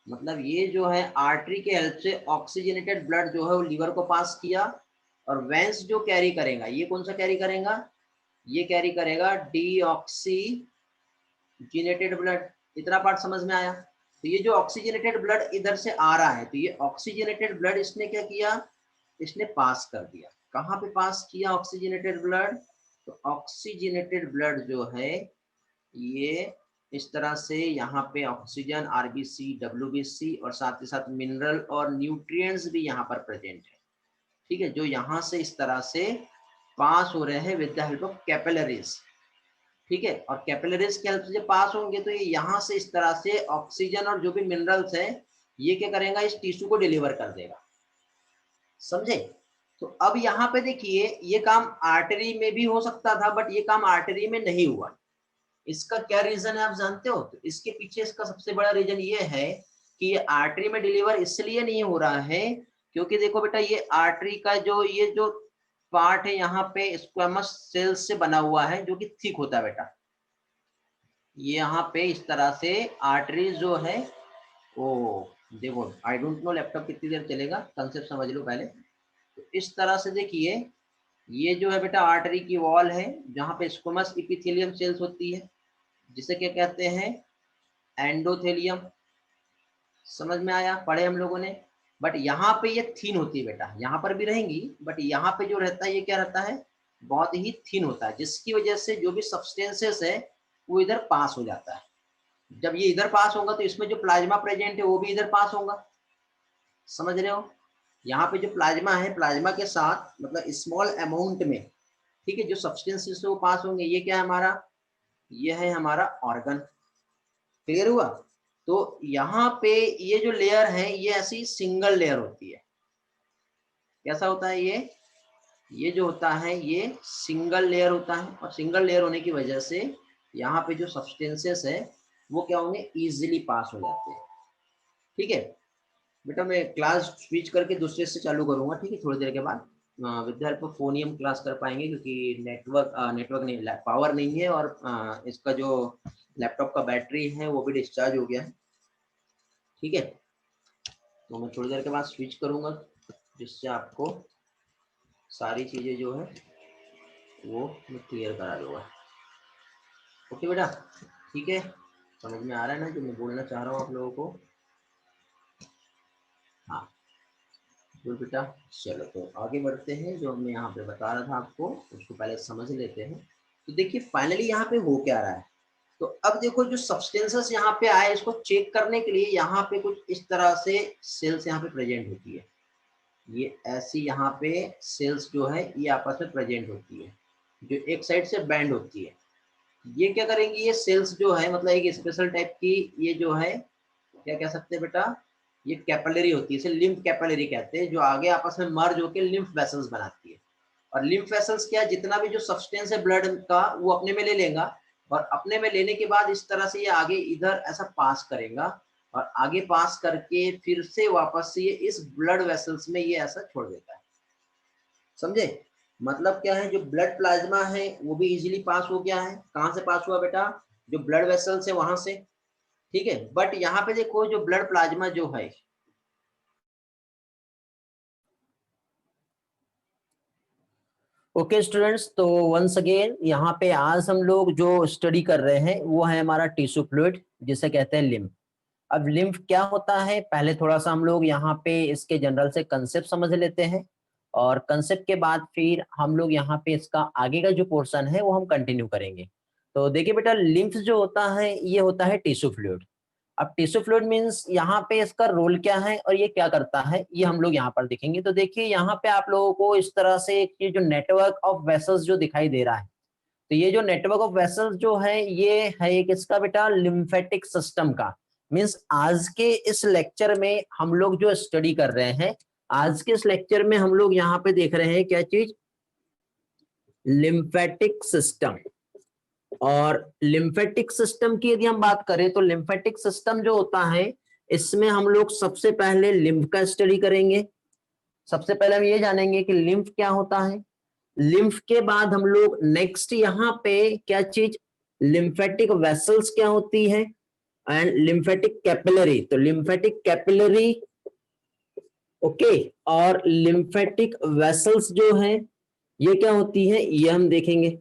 मतलब ये जो है आर्टरी के हेल्प से ऑक्सीजनेटेड ब्लड जो है वो लीवर को पास किया, और वेंस जो कैरी करेगा, ये कौन सा कैरी करेगा, ये कैरी करेगा डीऑक्सीजनेटेड ब्लड। इतना पार्ट समझ में आया। तो ये जो ऑक्सीजनेटेड ब्लड इधर से आ रहा है, तो ये ऑक्सीजनेटेड ब्लड इसने क्या किया, इसने पास कर दिया। कहाँ पे पास किया ऑक्सीजनेटेड ब्लड, तो ऑक्सीजनेटेड ब्लड जो है ये इस तरह से यहाँ पे ऑक्सीजन, आरबीसी, डब्ल्यूबीसी और साथ ही साथ मिनरल और न्यूट्रिएंट्स भी यहाँ पर प्रेजेंट है, ठीक है, जो यहाँ से इस तरह से पास हो रहे हैं with the help of capillaries, ठीक है। और कैपिलरीज की हेल्प से जब पास होंगे तो ये यहाँ से इस तरह से ऑक्सीजन और जो भी मिनरल्स है ये क्या करेगा, इस टिश्यू को डिलीवर कर देगा, समझे। तो अब यहाँ पे देखिए, ये काम आर्टरी में भी हो सकता था, बट ये काम आर्टरी में नहीं हुआ। इसका क्या रीजन है आप जानते हो, तो इसके पीछे इसका सबसे बड़ा रीजन ये है कि ये आर्टरी में डिलीवर इसलिए नहीं हो रहा है क्योंकि देखो बेटा, ये आर्टरी का ये जो पार्ट है यहाँ पे स्क्वेमस सेल्स से बना हुआ है, जो कि थिक होता है बेटा। ये यहाँ पे इस तरह से आर्टरी जो है वो, देखो आई डोंट नो लैपटॉप कितनी देर चलेगा, कंसेप्ट समझ लो पहले। तो इस तरह से देखिए, ये जो है बेटा आर्टरी की वॉल है जहाँ पे स्क्वेमस एपिथेलियम सेल्स होती है, जिसे क्या कहते हैं, एंडोथेलियम। समझ में आया, पढ़े हम लोगों ने। बट यहाँ पे ये थीन होती है बेटा, यहाँ पर भी रहेंगी बट यहाँ पे जो रहता है ये क्या रहता है, बहुत ही थीन होता है, जिसकी वजह से जो भी सब्सटेंसेस है वो इधर पास हो जाता है। जब ये इधर पास होगा तो इसमें जो प्लाज्मा प्रेजेंट है वो भी इधर पास होगा, समझ रहे हो। यहाँ पे जो प्लाज्मा है, प्लाज्मा के साथ मतलब स्मॉल अमाउंट में, ठीक है, जो सब्सटेंसेस वो पास होंगे। ये क्या है हमारा, ये है हमारा ऑर्गन, क्लियर हुआ। तो यहाँ पे ये जो लेयर है ये ऐसी सिंगल लेयर होती है। कैसा होता है ये जो होता है ये सिंगल लेयर होता है, और सिंगल लेयर होने की वजह से यहाँ पे जो सब्सटेंसेस है वो क्या होंगे, इजीली पास हो जाते हैं, ठीक है बेटा। मैं क्लास स्विच करके दूसरे से चालू करूंगा, ठीक है, थोड़ी देर के बाद। With the help of phone ही हम क्लास कर पाएंगे क्योंकि नेटवर्क नहीं, पावर नहीं है, और इसका जो लैपटॉप का बैटरी है वो भी डिस्चार्ज हो गया है, ठीक है। तो मैं थोड़ी देर के बाद स्विच करूंगा जिससे आपको सारी चीज़ें जो है वो मैं क्लियर करा दूंगा। ओके बेटा, ठीक है, समझ में आ रहा है ना जो मैं बोलना चाह रहा हूँ आप लोगों को। हाँ तो बेटा चलो, तो आगे बढ़ते हैं। जो मैं यहाँ पे बता रहा था आपको उसको पहले समझ लेते हैं। तो देखिए फाइनली यहाँ पे हो क्या रहा है। तो अब देखो जो सब्सटेंसेस यहाँ पे आए, इसको चेक करने के लिए यहाँ पे कुछ इस तरह से सेल्स यहाँ पे प्रेजेंट होती है। ये ऐसी यहाँ पे सेल्स जो है ये आपस में प्रेजेंट होती है, जो एक साइड से बैंड होती है। ये क्या करेंगी, ये सेल्स जो है मतलब एक स्पेशल टाइप की, ये जो है क्या कह सकते हैं बेटा, ये कैपिलरी होती है, इसे लिम्फ कैपिलरी कहते हैं, जो आगे आपस में मर्ज होकर लिम्फ वेसल्स बनाती है। और लिम्फ वेसल्स क्या, जितना भी जो सब्सटेंस है ब्लड का वो अपने में ले लेगा, और अपने में लेने के बाद इस तरह से ये आगे इधर ऐसा पास करेगा, और आगे पास करके फिर से वापस से ये इस ब्लड वेसल्स में ये ऐसा छोड़ देता है, समझे। मतलब क्या है, जो ब्लड प्लाज्मा है वो भी इजीली पास हो गया है। कहाँ से पास हुआ बेटा, जो ब्लड वेसल्स है वहां से, ठीक है। बट यहाँ पे देखो जो ब्लड प्लाज्मा जो है, ओके स्टूडेंट्स, तो वंस अगेन यहाँ पे आज हम लोग जो स्टडी कर रहे हैं वो है हमारा टिश्यू फ्लूइड, जिसे कहते हैं लिम्फ। अब लिम्फ क्या होता है, पहले थोड़ा सा हम लोग यहाँ पे इसके जनरल से कंसेप्ट समझ लेते हैं, और कंसेप्ट के बाद फिर हम लोग यहाँ पे इसका आगे का जो पोर्शन है वो हम कंटिन्यू करेंगे। तो देखिए बेटा, लिम्फ जो होता है ये होता है टिश्यू फ्लूइड। अब टिश्यू फ्लूइड मींस यहाँ पे इसका रोल क्या है और ये क्या करता है, ये हम लोग यहाँ पर देखेंगे। तो देखिए यहाँ पे आप लोगों को इस तरह से एक ये जो नेटवर्क ऑफ वेसल्स जो दिखाई दे रहा है, तो ये जो नेटवर्क ऑफ वेसल्स जो है ये है एक इसका बेटा लिम्फेटिक सिस्टम का। मींस आज के इस लेक्चर में हम लोग जो स्टडी कर रहे हैं, आज के इस लेक्चर में हम लोग यहाँ पे देख रहे हैं क्या चीज, लिम्फेटिक सिस्टम। और लिम्फेटिक सिस्टम की यदि हम बात करें तो लिम्फेटिक सिस्टम जो होता है इसमें हम लोग सबसे पहले लिम्फ का स्टडी करेंगे। सबसे पहले हम ये जानेंगे कि लिम्फ क्या होता है। लिम्फ के बाद हम लोग नेक्स्ट यहाँ पे क्या चीज, लिम्फेटिक वेसल्स क्या होती है एंड लिम्फेटिक कैपिलरी। तो लिम्फेटिक कैपिलरी ओके, और लिम्फेटिक वेसल्स जो है ये क्या होती है ये हम देखेंगे।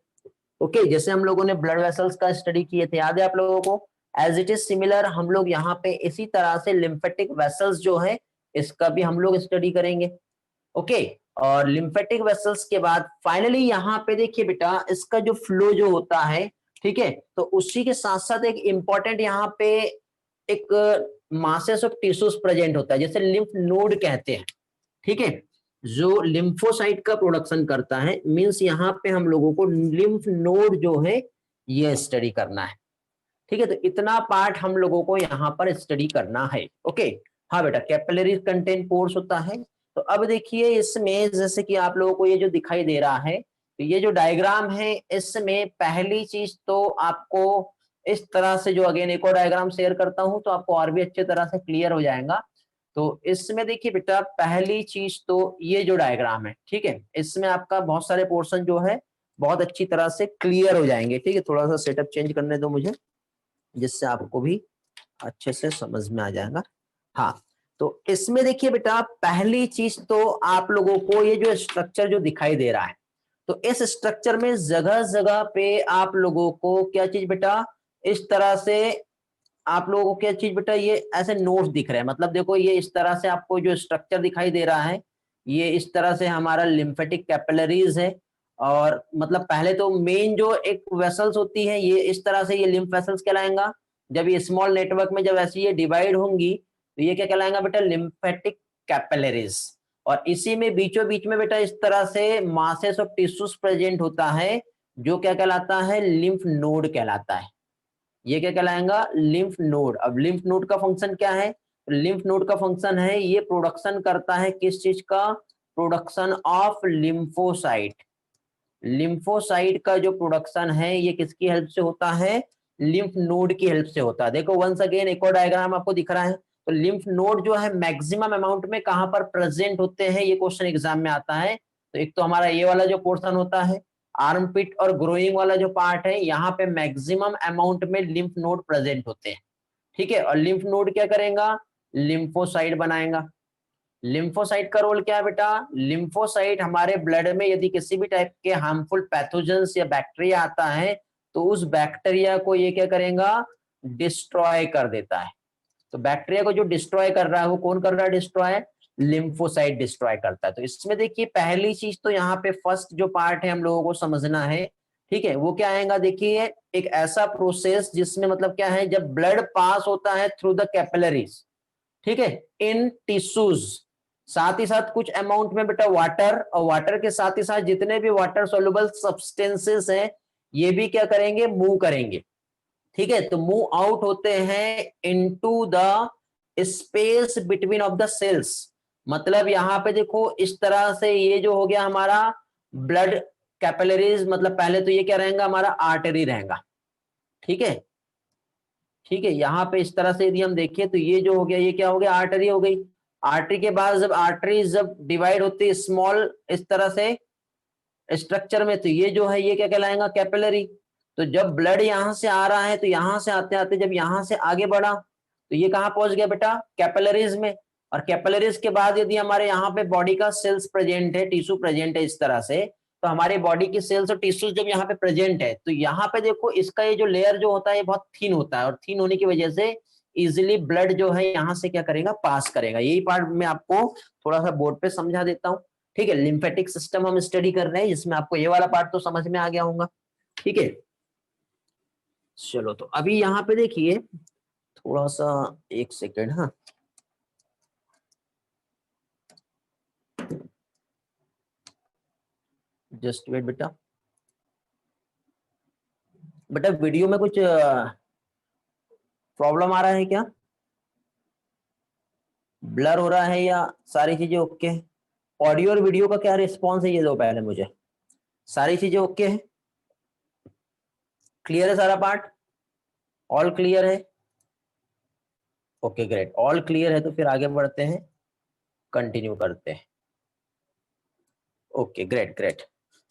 ओके जैसे हम लोगों ने ब्लड वेसल्स का स्टडी किए थे, याद है आप लोगों को, एज इट इज सिमिलर हम लोग यहाँ पे इसी तरह से लिम्फेटिक वेसल्स जो है इसका भी हम लोग स्टडी करेंगे। ओके और लिम्फेटिक वेसल्स के बाद फाइनली यहाँ पे देखिए बेटा इसका जो फ्लो जो होता है, ठीक है, तो उसी के साथ साथ एक इंपॉर्टेंट यहाँ पे एक मासेस ऑफ टिश्यूज प्रेजेंट होता है, जैसे लिम्फ नोड कहते हैं, ठीक है, जो लिम्फोसाइट का प्रोडक्शन करता है। मींस यहाँ पे हम लोगों को लिम्फ नोड जो है ये स्टडी करना है, ठीक है। तो इतना पार्ट हम लोगों को यहाँ पर स्टडी करना है। ओके हाँ बेटा, कैपिलरी कंटेंट पोर्स होता है। तो अब देखिए इसमें जैसे कि आप लोगों को ये जो दिखाई दे रहा है, तो ये जो डायग्राम है इसमें पहली चीज तो आपको इस तरह से, जो अगेन एक और डायग्राम शेयर करता हूं तो आपको और भी अच्छे तरह से क्लियर हो जाएगा। तो इसमें देखिए बेटा पहली चीज तो ये जो डायग्राम है, ठीक है, इसमें आपका बहुत सारे पोर्शन जो है बहुत अच्छी तरह से क्लियर हो जाएंगे, ठीक है। थोड़ा सा सेटअप चेंज करने दो मुझे, जिससे आपको भी अच्छे से समझ में आ जाएगा। हाँ तो इसमें देखिए बेटा पहली चीज तो आप लोगों को ये जो स्ट्रक्चर जो दिखाई दे रहा है, तो इस स्ट्रक्चर में जगह जगह पे आप लोगों को क्या चीज बेटा, इस तरह से आप लोगों को क्या चीज बेटा, ये ऐसे नोट्स दिख रहे हैं। मतलब देखो ये इस तरह से आपको जो स्ट्रक्चर दिखाई दे रहा है, ये इस तरह से हमारा लिम्फेटिक कैपिलरीज है। और मतलब पहले तो मेन जो एक वेसल्स होती है ये इस तरह से, ये लिम्फ वेसल्स कहलाएंगा। जब ये स्मॉल नेटवर्क में जब ऐसी ये डिवाइड होंगी तो ये क्या कहलाएंगा बेटा, लिम्फेटिक कैपिलरीज। और इसी में बीचों बीच में बेटा इस तरह से मासेस ऑफ टिश्यूज प्रेजेंट होता है, जो क्या कहलाता है, लिम्फ नोड कहलाता है। ये क्या कहलाएगा, लिम्फ नोड। अब लिम्फ नोड का फंक्शन क्या है, लिम्फ नोड का फंक्शन है ये प्रोडक्शन करता है किस चीज का, प्रोडक्शन ऑफ लिम्फोसाइट। लिम्फोसाइट का जो प्रोडक्शन है ये किसकी हेल्प से होता है, लिम्फ नोड की हेल्प से होता है। देखो वंस अगेन एक और डायग्राम आपको दिख रहा है। तो लिम्फ नोड जो है मैक्सिमम अमाउंट में कहां पर प्रेजेंट होते हैं, ये क्वेश्चन एग्जाम में आता है। तो एक तो हमारा ये वाला जो पोर्शन होता है आर्मपिट और ग्रोइंग वाला जो पार्ट है, यहाँ पे मैक्सिमम अमाउंट में लिम्फ नोड प्रेजेंट होते हैं, ठीक है। और लिम्फ नोड क्या करेगा, लिम्फोसाइट बनाएगा। लिम्फोसाइट का रोल क्या है बेटा, लिम्फोसाइट हमारे ब्लड में यदि किसी भी टाइप के हार्मफुल पैथोजेंस या बैक्टीरिया आता है तो उस बैक्टीरिया को ये क्या करेगा, डिस्ट्रॉय कर देता है। तो बैक्टीरिया को जो डिस्ट्रॉय कर रहा है वो कौन कर रहा है डिस्ट्रॉय, लिम्फोसाइट डिस्ट्रॉय करता है। तो इसमें देखिए पहली चीज तो यहाँ पे फर्स्ट जो पार्ट है हम लोगों को समझना है, ठीक है, वो क्या आएगा, देखिए एक ऐसा प्रोसेस जिसमें मतलब क्या है, जब ब्लड पास होता है थ्रू द कैपिलरीज, ठीक है, इन टिश्यूज, साथ ही साथ कुछ अमाउंट में बेटा वाटर, और वाटर के साथ ही साथ जितने भी वाटर सोल्यूबल सब्सटेंसेस हैं ये भी क्या करेंगे, मूव करेंगे, ठीक है। तो मूव आउट होते हैं into the space between of the cells. मतलब यहाँ पे देखो इस तरह से ये जो हो गया हमारा ब्लड कैपिलरीज, मतलब पहले तो ये क्या रहेगा, हमारा आर्टरी रहेगा, ठीक है, ठीक है। यहाँ पे इस तरह से यदि हम देखें तो ये जो हो गया ये क्या हो गया, आर्टरी हो गई। आर्टरी के बाद जब आर्टरी जब डिवाइड होती है स्मॉल इस तरह से स्ट्रक्चर में, तो ये जो है ये क्या कहलाएगा, कैपिलरी। तो जब ब्लड यहाँ से आ रहा है तो यहाँ से आते आते जब यहाँ से आगे बढ़ा तो ये कहाँ पहुंच गया बेटा, कैपिलरीज में। और कैपिलरीज के बाद यदि हमारे यहाँ पे बॉडी का सेल्स प्रेजेंट है, टिश्यू प्रेजेंट है इस तरह से, तो हमारी बॉडी की सेल्स और टिश्यूज जब यहाँ पे प्रेजेंट है तो यहाँ पे देखो इसका ये जो लेयर जो होता है ये बहुत थीन होता है, और थीन होने की वजह से इजिली ब्लड जो है यहाँ से क्या करेगा, पास करेगा। यही पार्ट मैं आपको थोड़ा सा बोर्ड पे समझा देता हूँ, ठीक है। लिम्फेटिक सिस्टम हम स्टडी कर रहे हैं जिसमें आपको ये वाला पार्ट तो समझ में आ गया होगा, ठीक है। चलो तो अभी यहाँ पे देखिए थोड़ा सा एक सेकेंड, हाँ जस्ट वेट बेटा। बेटा वीडियो में कुछ प्रॉब्लम आ रहा है क्या, ब्लर हो रहा है या सारी चीजें ओके है? ऑडियो और वीडियो का क्या रिस्पॉन्स है ये दो पहले मुझे, सारी चीजें ओके है, क्लियर है सारा पार्ट, ऑल क्लियर है? ओके ग्रेट, ऑल क्लियर है तो फिर आगे बढ़ते हैं, कंटिन्यू करते हैं। Okay great great.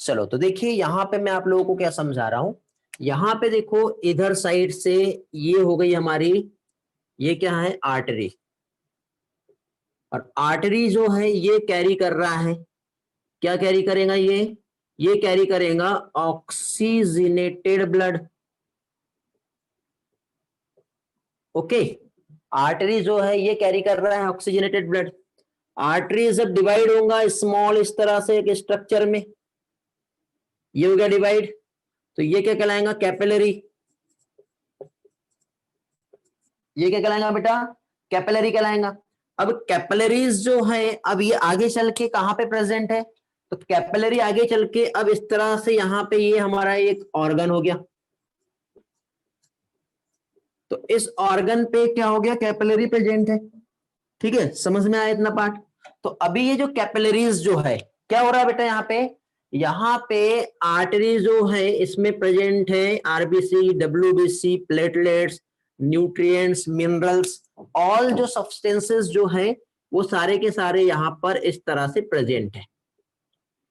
चलो तो देखिए यहाँ पे मैं आप लोगों को क्या समझा रहा हूं, यहाँ पे देखो इधर साइड से ये हो गई हमारी, ये क्या है आर्टरी, और आर्टरी जो है ये कैरी कर रहा है, क्या कैरी करेगा ये कैरी करेगा ऑक्सीजनेटेड ब्लड। ओके, आर्टरी जो है ये कैरी कर रहा है ऑक्सीजनेटेड ब्लड। आर्टरी जब डिवाइड होगा स्मॉल इस तरह से एक स्ट्रक्चर में, ये हो गया डिवाइड, तो ये क्या कहलाएगा कैपिलरी, ये क्या कहलाएगा बेटा कैपिलरी कहलाएगा। अब कैपिलरीज जो है अब ये आगे चल के कहां पे प्रेजेंट है, तो कैपिलरी आगे चल के अब इस तरह से यहाँ पे ये हमारा एक ऑर्गन हो गया, तो इस ऑर्गन पे क्या हो गया कैपिलरी प्रेजेंट है। ठीक है, समझ में आया इतना पार्ट। तो अभी ये जो कैपिलरीज जो है क्या हो रहा है बेटा, यहाँ पे आर्टरी जो है इसमें प्रेजेंट है RBC, WBC, platelets, nutrients, minerals, all जो सब्सटेंसेस जो है वो सारे के सारे यहाँ पर इस तरह से प्रेजेंट है।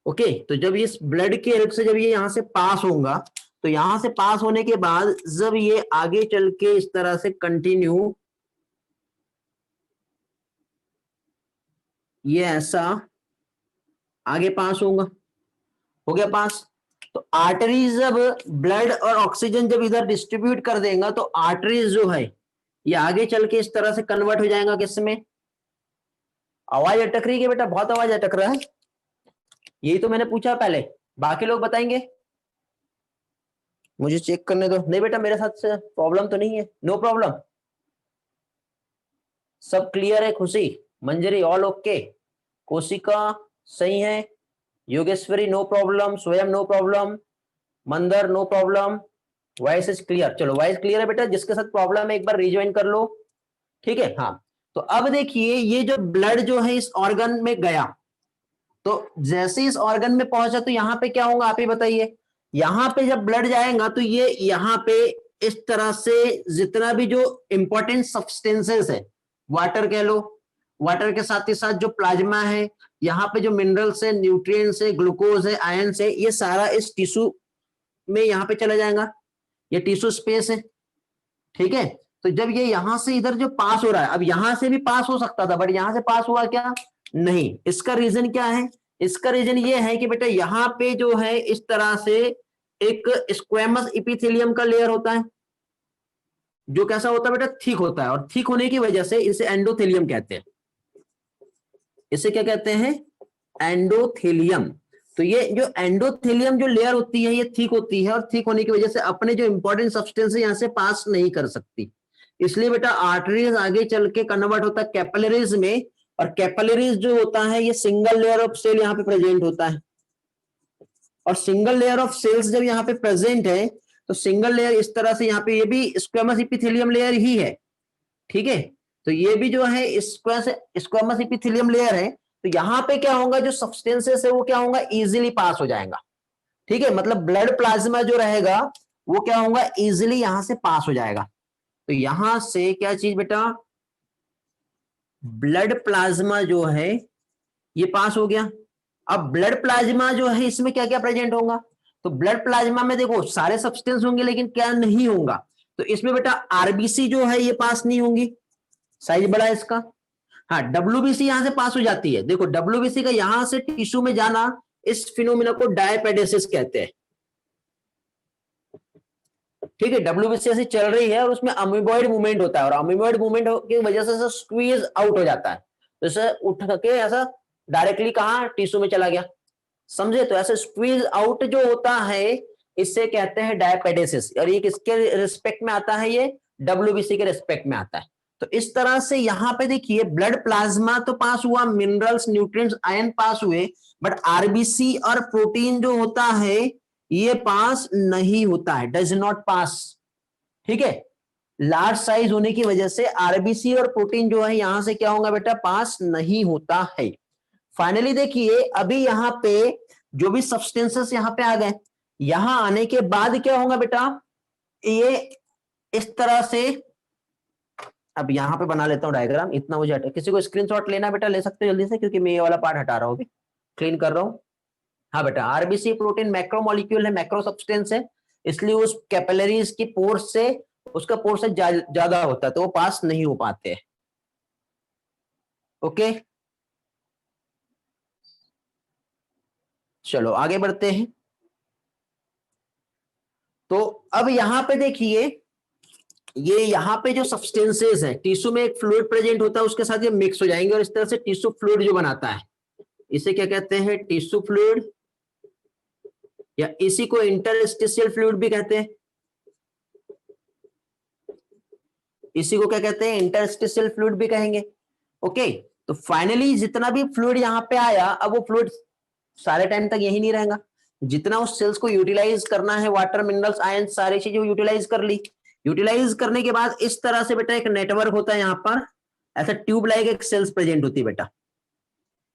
ओके, तो जब इस ब्लड के हेल्प से जब ये यहाँ से पास होगा, तो यहाँ से पास होने के बाद जब ये आगे चल के इस तरह से कंटिन्यू ये ऐसा आगे पास होगा, हो गया पास। तो आर्टरीज जब ब्लड और ऑक्सीजन जब इधर डिस्ट्रीब्यूट कर देगा तो आर्टरीज जो है ये आगे चल के इस तरह से कन्वर्ट हो जाएगा किसमें, आवाज अटक रही है बेटा, बहुत आवाज अटक रहा है, यही तो मैंने पूछा पहले, बाकी लोग बताएंगे, मुझे चेक करने दो। नहीं बेटा मेरे साथ से प्रॉब्लम तो नहीं है, नो प्रॉब्लम, सब क्लियर है, खुशी, मंजरी ऑल ओके, कोशिका सही है, Yogeshwari no problem, Swayam no problem, Mandar no problem, voice is clear. चलो वॉइस क्लियर है बेटा, जिसके साथ प्रॉब्लम है एक बार रिज्वाइन कर लो। ठीक है, हाँ तो अब देखिए ये जो ब्लड जो है इस ऑर्गन में गया, तो जैसे इस ऑर्गन में पहुंचा तो यहाँ पे क्या होगा आप ही बताइए, यहाँ पे जब ब्लड जाएगा तो ये यहाँ पे इस तरह से जितना भी जो इंपॉर्टेंट सब्सटेंसेस है, वाटर कह लो, वाटर के साथ ही साथ जो प्लाज्मा है, यहाँ पे जो मिनरल्स है, न्यूट्रिएंट्स है, ग्लूकोज है, आयंस है, ये सारा इस टिश्यू में यहाँ पे चला जाएगा, ये टिश्यू स्पेस है। ठीक है, तो जब ये यहां से इधर जो पास हो रहा है, अब यहां से भी पास हो सकता था बट यहां से पास हुआ क्या नहीं, इसका रीजन क्या है, इसका रीजन ये है कि बेटा यहाँ पे जो है इस तरह से एक स्क्वेमस एपिथेलियम का लेयर होता है, जो कैसा होता है बेटा थिक होता है, और थिक होने की वजह से इसे एंडोथेलियम कहते हैं, इसे क्या कहते हैं एंडोथेलियम। तो ये जो एंडोथेलियम जो लेयर होती है ये थिक होती है, और थिक होने की वजह से अपने जो इंपॉर्टेंट सब्सटेंस यहाँ से पास नहीं कर सकती, इसलिए बेटा आर्टरीज आगे चल के कन्वर्ट होता है कैपिलरीज में, और कैपिलरीज जो होता है ये सिंगल लेयर ऑफ सेल यहाँ पे प्रेजेंट होता है, और सिंगल लेयर ऑफ सेल्स जब यहाँ पे प्रेजेंट है तो सिंगल लेयर इस तरह से यहाँ पे ये भी स्क्वेमस एपिथेलियम लेयर ही है। ठीक है, तो ये भी जो है स्क्वेमस एपिथेलियम लेयर है, तो यहाँ पे क्या होगा जो सब्सटेंसेस है वो क्या होगा इजीली पास हो जाएगा। ठीक है, मतलब ब्लड प्लाज्मा जो रहेगा वो क्या होगा इजीली यहां से पास हो जाएगा। तो यहां से क्या चीज बेटा ब्लड प्लाज्मा जो है ये पास हो गया। अब ब्लड प्लाज्मा जो है इसमें क्या क्या प्रेजेंट होगा, तो ब्लड प्लाज्मा में देखो सारे सब्सटेंस होंगे लेकिन क्या नहीं होगा, तो इसमें बेटा आरबीसी जो है ये पास नहीं होंगी, साइज बड़ा है इसका। हाँ डब्ल्यूबीसी यहां से पास हो जाती है, देखो डब्ल्यूबीसी का यहां से टिश्यू में जाना इस फिनोमिना को डायपेडेसिस कहते हैं। ठीक है, डब्ल्यूबीसी ऐसे चल रही है और उसमें अमीबॉइड मूवमेंट होता है, और अमीबॉइड मूवमेंट की वजह से स्क्वीज आउट हो जाता है, तो इसे उठ के ऐसा डायरेक्टली कहा टिश्यू में चला गया, समझे। तो ऐसे स्क्वीज आउट जो होता है इससे कहते हैं डायपेडेसिस, और ये किसके रिस्पेक्ट में आता है, ये WBC के रेस्पेक्ट में आता है। तो इस तरह से यहाँ पे देखिए ब्लड प्लाज्मा तो पास हुआ, मिनरल्स, न्यूट्रिएंट्स, आयन पास हुए, बट आरबीसी और प्रोटीन जो होता है ये पास नहीं होता है, डज नॉट पास। ठीक है, लार्ज साइज होने की वजह से आरबीसी और प्रोटीन जो है यहां से क्या होगा बेटा, पास नहीं होता है। फाइनली देखिए अभी यहाँ पे जो भी सब्सटेंसेस यहाँ पे आ गए, यहां आने के बाद क्या होगा बेटा, ये इस तरह से, अब यहां पे बना लेता हूं डायग्राम, इतना मुझे हटा, किसी को स्क्रीनशॉट लेना बेटा ले सकते हो जल्दी से, क्योंकि मैं ये वाला पार्ट हटा रहा हूं, अभी क्लीन कर रहा हूं। हाँ बेटा, आरबीसी प्रोटीन मैक्रोमोलिक्यूल है, मैक्रो सब्सटेंस है, इसलिए उस कैपिलरीज की पोर्स से, उसका पोर्स ज्यादा होता है, तो वो पास नहीं हो पाते हैं। ओके, चलो आगे बढ़ते हैं। तो अब यहां पे देखिए, ये यहाँ पे जो सब्सटेंसेस है, टिश्यू में एक फ्लूइड प्रेजेंट होता है, उसके साथ ये मिक्स हो जाएंगे और इस तरह से टिश्यू फ्लूइड जो बनाता है, इसे क्या कहते हैं, टिश्यू फ्लूइड, या इसी को इंटरस्टिशियल फ्लूइड भी कहते हैं। इसी को क्या कहते हैं, इंटरस्टिशियल फ्लूइड भी कहेंगे। ओके, तो फाइनली जितना भी फ्लूइड यहाँ पे आया, अब वो फ्लूइड सारे टाइम तक यही नहीं रहेगा, जितना उस सेल्स को यूटिलाइज करना है, वाटर, मिनरल्स, आयन, सारी चीजें यूटिलाइज कर ली। यूटिलाइज करने के बाद इस तरह से बेटा एक नेटवर्क होता है, यहाँ पर ऐसा ट्यूब लाइक एक सेल्स प्रेजेंट होती है बेटा।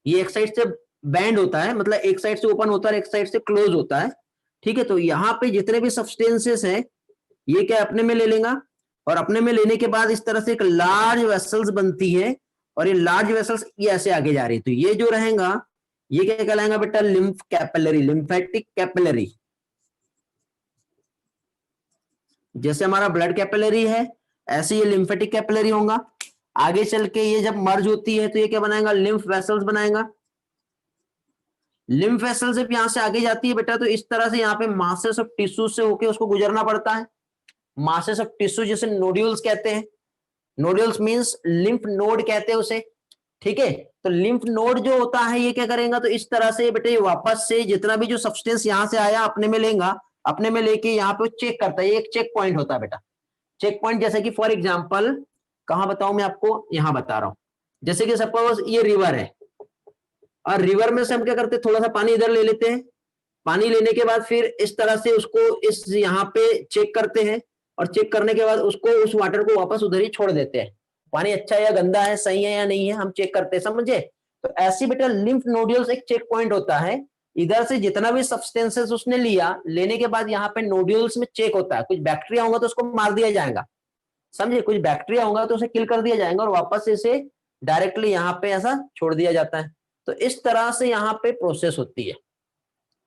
ये एक साइड से बैंड होता है, मतलब एक साइड से ओपन होता है, एक साइड से क्लोज होता है। ठीक है, तो यहाँ पे जितने भी सब्सटेंसेस हैं ये क्या अपने में ले लेगा, और अपने में लेने के बाद इस तरह से एक लार्ज वेसल्स बनती है, और ये लार्ज वेसल्स ये ऐसे आगे जा रही है, तो ये जो रहेगा ये क्या कहलाएगा बेटा, लिम्फ कैपिलरी, लिम्फेटिक कैपिलरी। जैसे हमारा ब्लड कैपिलरी है, ऐसे ये लिम्फेटिक कैपिलरी होगा। आगे चल के ये जब मर्ज होती है तो ये क्या बनाएगा, लिम्फ वेसल्स बनाएगा। लिम्फ वेसल जब यहां से आगे जाती है बेटा, तो इस तरह से यहाँ पे मासेस ऑफ टिश्यू से होके उसको गुजरना पड़ता है। मासेस ऑफ टिश्यू जिसे नोड्यूल्स कहते हैं, नोड्यूल्स मींस लिम्फ नोड कहते हैं उसे। ठीक है, तो लिम्फ नोड जो होता है ये क्या करेगा, तो इस तरह से बेटा ये वापस से जितना भी जो सब्सटेंस यहां से आया अपने में लेगा, अपने में लेके यहाँ पे चेक करता है, ये एक चेक पॉइंट होता है बेटा। चेक पॉइंट जैसे कि फॉर एग्जाम्पल कहां बताऊं मैं आपको, यहां बता रहा हूं। जैसे कि सपोज ये रिवर है, और रिवर में से हम क्या करते हैं, थोड़ा सा पानी इधर ले लेते हैं, पानी लेने के बाद फिर इस तरह से उसको इस यहाँ पे चेक करते हैं, और चेक करने के बाद उसको उस वाटर को वापस उधर ही छोड़ देते हैं। पानी अच्छा है या गंदा है, सही है या नहीं है, हम चेक करते हैं, समझे। तो ऐसी बेटा लिम्फ नोड्यूल्स एक चेक पॉइंट होता है, इधर से जितना भी सब्सटेंसेस उसने लिया, लेने के बाद यहाँ पे नोड्यूल्स में चेक होता है। कुछ बैक्टीरिया होगा तो उसको मार दिया जाएगा, समझे, कुछ बैक्टीरिया होगा तो उसे किल कर दिया जाएगा, और वापस इसे डायरेक्टली यहाँ पे ऐसा छोड़ दिया जाता है। तो इस तरह से यहाँ पे प्रोसेस होती है।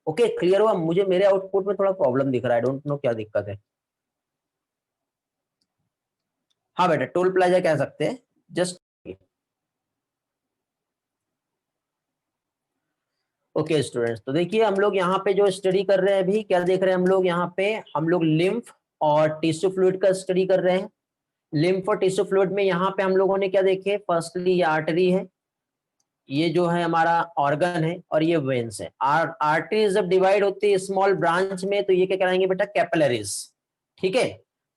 ओके, क्लियर हुआ। मुझे मेरे आउटपुट में थोड़ा प्रॉब्लम दिख रहा है, डोंट नो क्या दिक्कत है। हाँ बेटा, टोल प्लाजा कह सकते हैं, जस्ट ओके स्टूडेंट्स। तो देखिए हम लोग यहाँ पे जो स्टडी कर रहे हैं अभी, क्या देख रहे हैं हम लोग यहाँ पे, हम लोग लिम्फ और टिश्यू फ्लूइड का स्टडी कर रहे हैं। लिम्फ और टिश्यू फ्लूइड में यहाँ पे हम लोगों ने क्या देखे, फर्स्टली ये आर्टरी है, ये जो है हमारा ऑर्गन है, और ये वेन्स है। आर्टरीज जब डिवाइड होती है स्मॉल ब्रांच में, तो ये क्या कराएंगे बेटा, कैपिलरीज। ठीक है,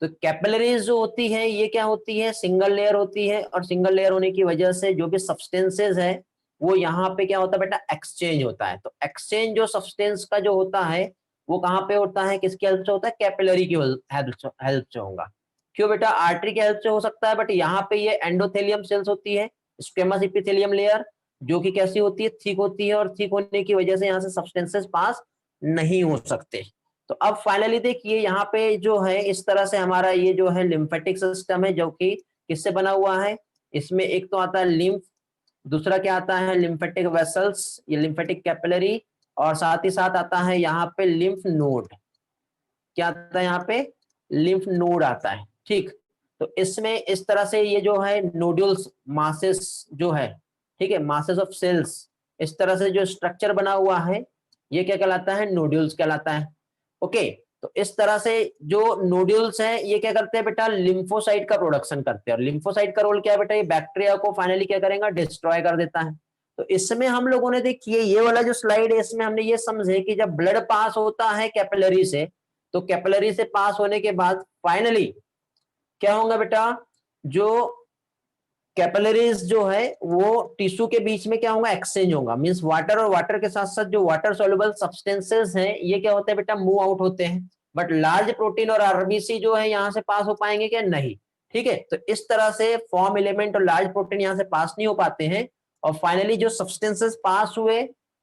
तो कैपिलरीज जो होती है ये क्या होती है, सिंगल लेयर होती है, और सिंगल लेयर होने की वजह से जो भी सब्सटेंसेज है वो यहाँ पे क्या होता है बेटा, एक्सचेंज होता है। तो एक्सचेंज जो सब्सटेंस का जो होता है वो कहाँ पे होता है, किसकी हेल्प से होता है, कैपिलरी की हेल्प से होगा। क्यों बेटा, आर्टरी की हेल्प से हो सकता है, बट यहाँ पे ये एंडोथेलियम सेल्स होती है, स्क्वेमस एपिथेलियम लेयर, जो कि कैसी होती है, थिक होती है, और थिक होने की वजह से यहाँ से सब्सटेंसेस पास नहीं हो सकते। तो अब फाइनली देखिए यहाँ पे जो है इस तरह से हमारा ये जो है लिम्फेटिक सिस्टम है, जो कि किससे बना हुआ है, इसमें एक तो आता है लिम्फ, दूसरा क्या आता है, लिम्फेटिक वेसल्स, ये लिम्फेटिक कैपिलरी, और साथ ही साथ आता है यहाँ पे लिम्फ नोड। क्या आता है यहाँ पे, लिम्फ नोड आता है। ठीक, तो इसमें इस तरह से ये जो है नोड्यूल्स, मासेस जो है, ठीक है, मासेस ऑफ सेल्स, इस तरह से जो स्ट्रक्चर बना हुआ है ये क्या कहलाता है, नोड्यूल्स कहलाता है। ओके, तो इस तरह से जो नोड्यूल्स हैं ये क्या करते हैं बेटा, लिम्फोसाइट का प्रोडक्शन करते हैं, और लिम्फोसाइट का रोल क्या है बेटा, ये बैक्टीरिया को फाइनली क्या करेगा, डिस्ट्रॉय कर देता है। तो इसमें हम लोगों ने देखिए ये वाला जो स्लाइड है, इसमें हमने ये समझे कि जब ब्लड पास होता है कैपिलरी से, तो कैपिलरी से पास होने के बाद फाइनली क्या होगा बेटा, जो कैपिलरीज जो है वो टिश्यू के बीच में क्या होगा, एक्सचेंज होगा, मींस वाटर और वाटर के साथ साथ जो वाटर सॉल्युबल सब्सटेंसेस हैं ये क्या होते हैं बेटा, मूव आउट होते हैं, बट लार्ज प्रोटीन और आरबीसी जो है यहाँ से पास हो पाएंगे क्या, नहीं। ठीक है, तो इस तरह से फॉर्म एलिमेंट और लार्ज प्रोटीन यहाँ से पास नहीं हो पाते हैं, और फाइनली जो सब्सटेंसेस पास हुए,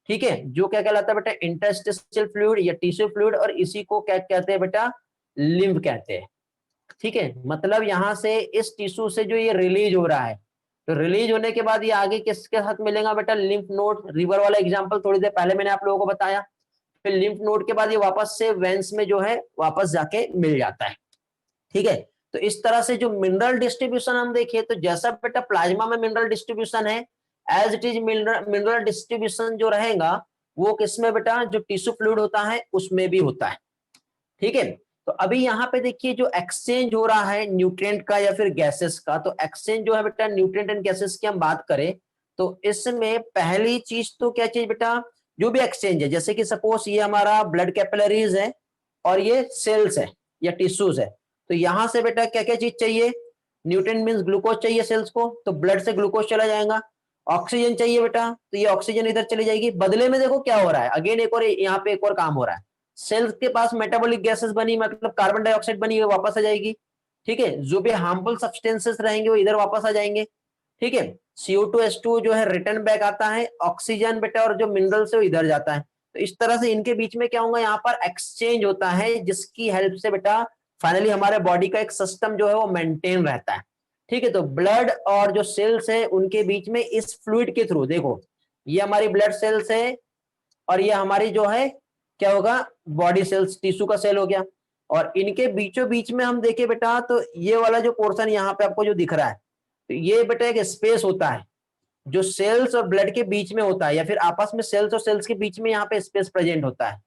ठीक है, जो क्या कहलाता है बेटा, इंटरस्टिशियल फ्लूइड या टिश्यू फ्लूइड, और इसी को क्या कहते हैं बेटा, लिम्फ कहते हैं। ठीक है, मतलब यहां से इस टिश्यू से जो ये रिलीज हो रहा है, तो रिलीज होने के बाद ये आगे किसके साथ मिलेगा बेटा, लिम्फ नोड। रिवर वाला एग्जांपल थोड़ी देर पहले मैंने आप लोगों को बताया। फिर लिम्फ नोड के बाद ये वापस से वेंस में जो है वापस जाके मिल जाता है। ठीक है, तो इस तरह से जो मिनरल डिस्ट्रीब्यूशन हम देखिए, तो जैसा बेटा प्लाज्मा में मिनरल डिस्ट्रीब्यूशन है, as it is mineral distribution जो रहेगा वो किसमें बेटा, जो टिश्यू फ्लूइड होता है उसमें भी होता है। ठीक है, तो अभी यहाँ पे देखिए जो एक्सचेंज हो रहा है न्यूट्रिएंट का या फिर गैसेस का, तो एक्सचेंज जो है बेटा न्यूट्रिएंट एंड गैसेस की हम बात करें तो इसमें पहली चीज तो क्या चीज बेटा, जो भी एक्सचेंज है, जैसे कि सपोज ये हमारा ब्लड कैपिलरीज है और ये सेल्स है या टिश्यूज है, तो यहां से बेटा क्या क्या चीज चाहिए, न्यूट्रिएंट मींस ग्लूकोज चाहिए सेल्स को, तो ब्लड से ग्लूकोज चला जाएगा। ऑक्सीजन चाहिए बेटा, तो ये ऑक्सीजन इधर चली जाएगी। बदले में देखो क्या हो रहा है, अगेन एक और यहाँ पे एक और काम हो रहा है, सेल्स के पास मेटाबॉलिक गैसेस बनी, मतलब कार्बन डाइऑक्साइड बनी, वो वापस आ जाएगी। ठीक है, जो भी हार्मफुल सब्सटेंसेस रहेंगे वो इधर वापस आ जाएंगे। ठीक है, CO2H2 जो है रिटर्न बैक आता है, ऑक्सीजन बेटा और जो मिनरल्स है वो इधर जाता है। तो इस तरह से इनके बीच में क्या होगा, यहाँ पर एक्सचेंज होता है, जिसकी हेल्प से बेटा फाइनली हमारे बॉडी का एक सिस्टम जो है वो मेंटेन रहता है। ठीक है, तो ब्लड और जो सेल्स है उनके बीच में इस फ्लूइड के थ्रू, देखो ये हमारी ब्लड सेल्स है और ये हमारी जो है क्या होगा, बॉडी सेल्स, टिश्यू का सेल हो गया, और इनके बीचों बीच में हम देखें बेटा तो ये वाला जो पोर्शन यहाँ पे आपको जो दिख रहा है, तो ये बेटा एक स्पेस होता है जो सेल्स और ब्लड के बीच में होता है, या फिर आपस में सेल्स और सेल्स के बीच में यहाँ पे स्पेस प्रेजेंट होता है।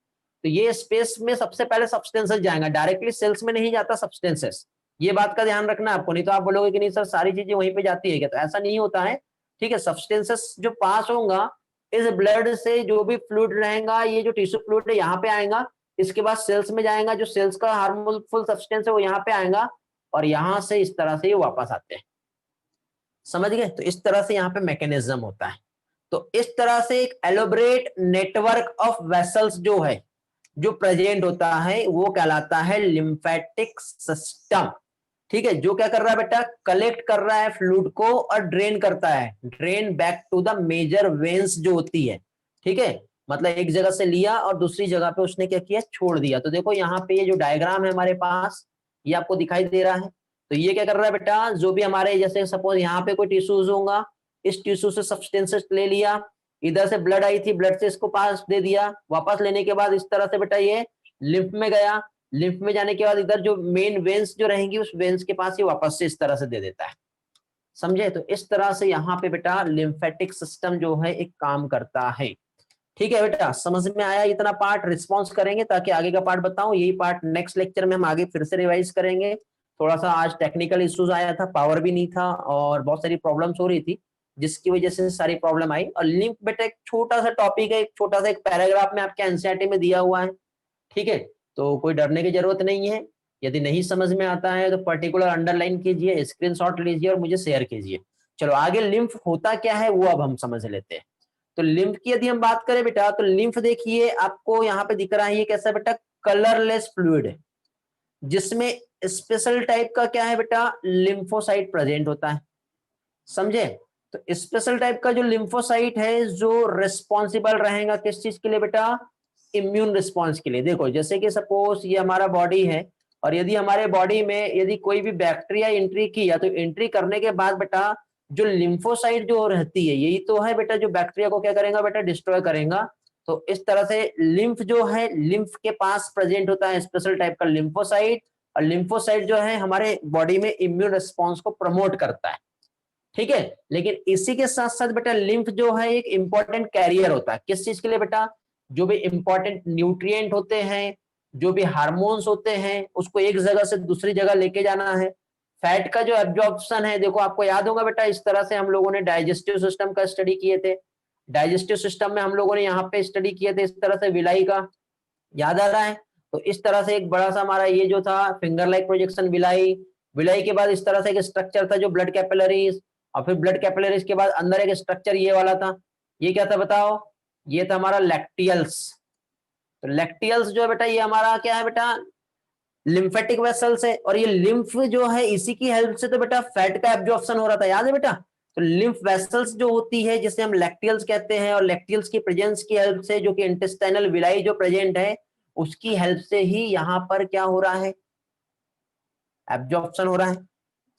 तो ये स्पेस में सबसे पहले सब्सटेंसेस जाएगा, डायरेक्टली सेल्स में नहीं जाता सब्सटेंसेस, ये बात का ध्यान रखना आपको, नहीं तो आप बोलोगे कि नहीं सर सारी चीजें वहीं पे जाती है क्या, तो ऐसा नहीं होता है। ठीक है, सब्सटेंसेस जो पास होगा इस ब्लड से, जो भी फ्लूइड रहेगा, ये जो टिश्यू फ्लूइड है यहाँ पे आएगा, इसके बाद सेल्स में जाएगा, जो सेल्स का हार्मफुल सब्सटेंस है वो यहाँ पे आएगा, और यहाँ से इस तरह से ये वापस आते हैं। समझ गए, तो इस तरह से यहाँ पे मैकेनिज्म होता है। तो इस तरह से एक एलोबरेट नेटवर्क ऑफ वेसल्स जो है, जो प्रेजेंट होता है वो कहलाता है लिम्फेटिक सिस्टम। ठीक है, जो क्या कर रहा है बेटा, कलेक्ट कर रहा है फ्लूइड को और ड्रेन करता है, drain back to the major veins जो होती है। ठीक है, मतलब एक जगह से लिया और दूसरी जगह पे उसने क्या किया, छोड़ दिया। तो देखो यहाँ पे ये जो डायग्राम है हमारे पास, ये आपको दिखाई दे रहा है। तो ये क्या कर रहा है बेटा, जो भी हमारे जैसे सपोज यहाँ पे कोई टिश्यूज होगा, इस टिश्यू से सब्सटेंसेस ले लिया, इधर से ब्लड आई थी, ब्लड से इसको पास दे दिया, वापस लेने के बाद इस तरह से बेटा ये लिम्फ में गया, लिम्फ में जाने के बाद इधर जो मेन वेन्स जो रहेंगी उस वेन्स के पास ये वापस से इस तरह से दे देता है। समझे, तो इस तरह से यहाँ पे बेटा लिम्फेटिक सिस्टम जो है एक काम करता है। ठीक है बेटा, समझ में आया इतना पार्ट, रिस्पॉन्स करेंगे ताकि आगे का पार्ट बताऊं, यही पार्ट नेक्स्ट लेक्चर में हम आगे फिर से रिवाइज करेंगे। थोड़ा सा आज टेक्निकल इश्यूज आया था, पावर भी नहीं था और बहुत सारी प्रॉब्लम्स हो रही थी, जिसकी वजह से सारी प्रॉब्लम आई। और लिम्फ बेटा एक छोटा सा टॉपिक है, एक छोटा सा एक पैराग्राफ में आपके एनसीईआरटी में दिया हुआ है। ठीक है, तो कोई डरने की जरूरत नहीं है। यदि नहीं समझ में आता है तो पर्टिकुलर अंडरलाइन कीजिए, स्क्रीनशॉट लीजिए और मुझे शेयर कीजिए। चलो आगे लिम्फ होता क्या है वो अब हम समझ लेते हैं। तो लिम्फ की यदि हम बात करें बेटा, तो लिम्फ देखिए आपको यहाँ पे दिख रहा है, ये कैसा बेटा, कलरलेस फ्लूइड है, जिसमें स्पेशल टाइप का क्या है बेटा, लिम्फोसाइट प्रेजेंट होता है। समझे, तो स्पेशल टाइप का जो लिम्फोसाइट है जो रिस्पॉन्सिबल रहेगा किस चीज के लिए बेटा, इम्यून रिस्पॉन्स के लिए। देखो जैसे कि सपोज ये हमारा बॉडी है, और यदि हमारे बॉडी में यदि कोई भी बैक्टीरिया एंट्री किया, तो एंट्री करने के बाद बेटा जो लिम्फोसाइट जो रहती है, यही तो है बेटा जो बैक्टीरिया को क्या करेगा बेटा, डिस्ट्रॉय करेगा। तो इस तरह से लिम्फ जो है, लिम्फ के पास प्रेजेंट होता है स्पेशल टाइप का लिम्फोसाइट, और लिम्फोसाइट जो है हमारे बॉडी में इम्यून रिस्पॉन्स को प्रमोट करता है। ठीक है, लेकिन इसी के साथ साथ बेटा लिम्फ जो है एक इंपॉर्टेंट कैरियर होता है, किस चीज के लिए बेटा, जो भी इंपॉर्टेंट न्यूट्रिएंट होते हैं, जो भी हार्मोन्स होते हैं, उसको एक जगह से दूसरी जगह लेके जाना है। फैट का जो एब्जॉर्प्शन है, देखो आपको याद होगा बेटा, इस तरह से हम लोगों ने डाइजेस्टिव सिस्टम का स्टडी किए थे। डाइजेस्टिव सिस्टम में हम लोगों ने यहाँ पे स्टडी किए थे इस तरह से विलाई का, याद आ रहा है। तो इस तरह से एक बड़ा सा हमारा ये जो था finger like projection villi, villi के बाद इस तरह से एक स्ट्रक्चर था जो ब्लड कैपिलरीज, और फिर ब्लड कैपिलरीज के बाद अंदर एक स्ट्रक्चर ये वाला था, ये क्या था बताओ, ये था हमारा लैक्टियल्स। तो लैक्टियल्स जो है बेटा ये हमारा क्या है बेटा, लिम्फेटिक वेसल्स है, और ये लिम्फ जो है इसी की हेल्प से तो बेटा फैट का एब्जॉर्प्शन हो रहा था, याद है बेटा। तो लिम्फ वेसल्स जो होती है जिसे हम लैक्टियल्स कहते हैं, और लैक्टियल्स की प्रेजेंस की हेल्प से, जो कि इंटेस्टाइनल विलाई जो प्रेजेंट है उसकी हेल्प से ही यहां पर क्या हो रहा है, एब्जॉर्प्शन हो रहा है,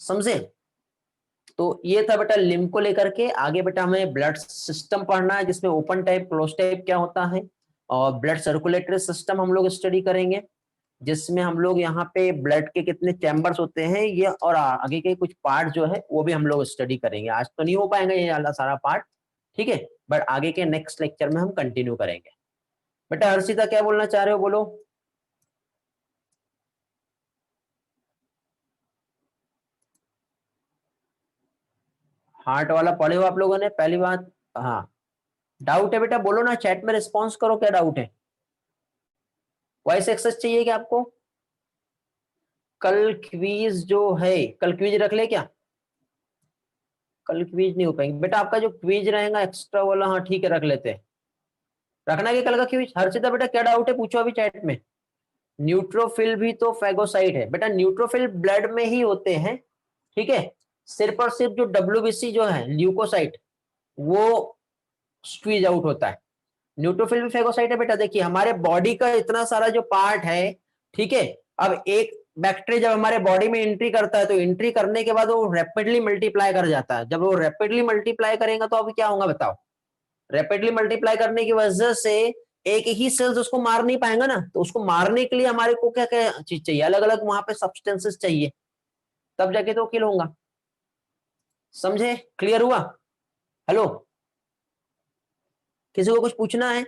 समझे। तो ये था बेटा लिम्फ को लेकर के। आगे बेटा हमें ब्लड सिस्टम पढ़ना है जिसमें ओपन टाइप क्लोज टाइप क्या होता है, और ब्लड सर्कुलेटरी सिस्टम हम लोग स्टडी करेंगे, जिसमें हम लोग यहाँ पे ब्लड के कितने चैम्बर्स होते हैं ये, और आगे के कुछ पार्ट जो है वो भी हम लोग स्टडी करेंगे। आज तो नहीं हो पाएंगे ये वाला सारा पार्ट, ठीक है, बट आगे के नेक्स्ट लेक्चर में हम कंटिन्यू करेंगे। बेटा हर्षिता क्या बोलना चाह रहे हो, बोलो। हार्ट वाला पढ़े हो आप लोगों ने, पहली बात। हाँ, डाउट है बेटा बोलो ना, चैट में रिस्पॉन्स करो, क्या डाउट है। वॉइस एक्सेस चाहिए क्या आपको। कल क्विज जो है, कल क्विज रख ले क्या। कल क्विज नहीं हो पाएंगे बेटा, आपका जो क्विज रहेगा एक्स्ट्रा वाला, हाँ ठीक है रख लेते हैं, रखना कि कल का क्विज। हर्षिता बेटा क्या डाउट है पूछो अभी चैट में। न्यूट्रोफिल भी तो फैगोसाइट है बेटा, न्यूट्रोफिल ब्लड में ही होते हैं, ठीक है। सिर्फ और सिर्फ जो डब्ल्यूबीसी जो है ल्यूकोसाइट वो स्क्वीज आउट होता है। न्यूट्रोफिल भी फेगोसाइट है बेटा। देखिए हमारे बॉडी का इतना सारा जो पार्ट है, ठीक है, अब एक बैक्टीरिया जब हमारे बॉडी में एंट्री करता है तो एंट्री करने के बाद वो रैपिडली मल्टीप्लाई कर जाता है। जब वो रैपिडली मल्टीप्लाई करेगा तो अभी क्या होगा बताओ, रैपिडली मल्टीप्लाई करने की वजह से एक ही सेल्स उसको मार नहीं पाएगा ना, तो उसको मारने के लिए हमारे को क्या क्या चीज चाहिए, अलग अलग वहां पे सब्सटेंसेस चाहिए, तब जाके तो किल होगा, समझे, क्लियर हुआ। हेलो, किसी को कुछ पूछना है।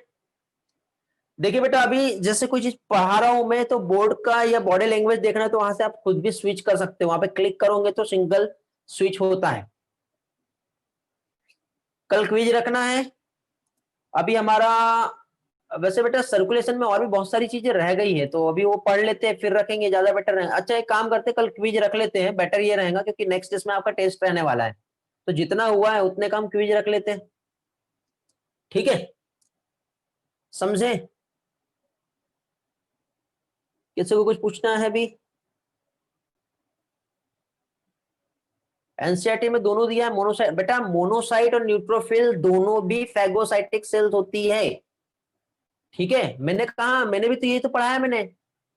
देखिए बेटा अभी जैसे कोई चीज पढ़ा रहा हूं मैं, तो बोर्ड का या बॉडी लैंग्वेज देखना है तो वहां से आप खुद भी स्विच कर सकते हो, वहां पे क्लिक करोगे तो सिंगल स्विच होता है। कल क्विज रखना है। अभी हमारा वैसे बेटा सर्कुलेशन में और भी बहुत सारी चीजें रह गई है, तो अभी वो पढ़ लेते हैं फिर रखेंगे, ज्यादा बेटर रहेगा। अच्छा एक काम करते हैं, कल क्विज रख लेते हैं, बेटर ये रहेगा क्योंकि नेक्स्ट इसमें आपका टेस्ट रहने वाला है, तो जितना हुआ है उतने काम क्विज रख लेते हैं, ठीक है, समझे। किसी को कुछ पूछना है अभी। एनसीईआरटी में दोनों दिया है, मोनोसाइट बेटा, मोनोसाइट और न्यूट्रोफिल दोनों भी फैगोसाइटिक सेल्स होती है, ठीक है। मैंने कहा, मैंने भी तो यही तो पढ़ा है मैंने,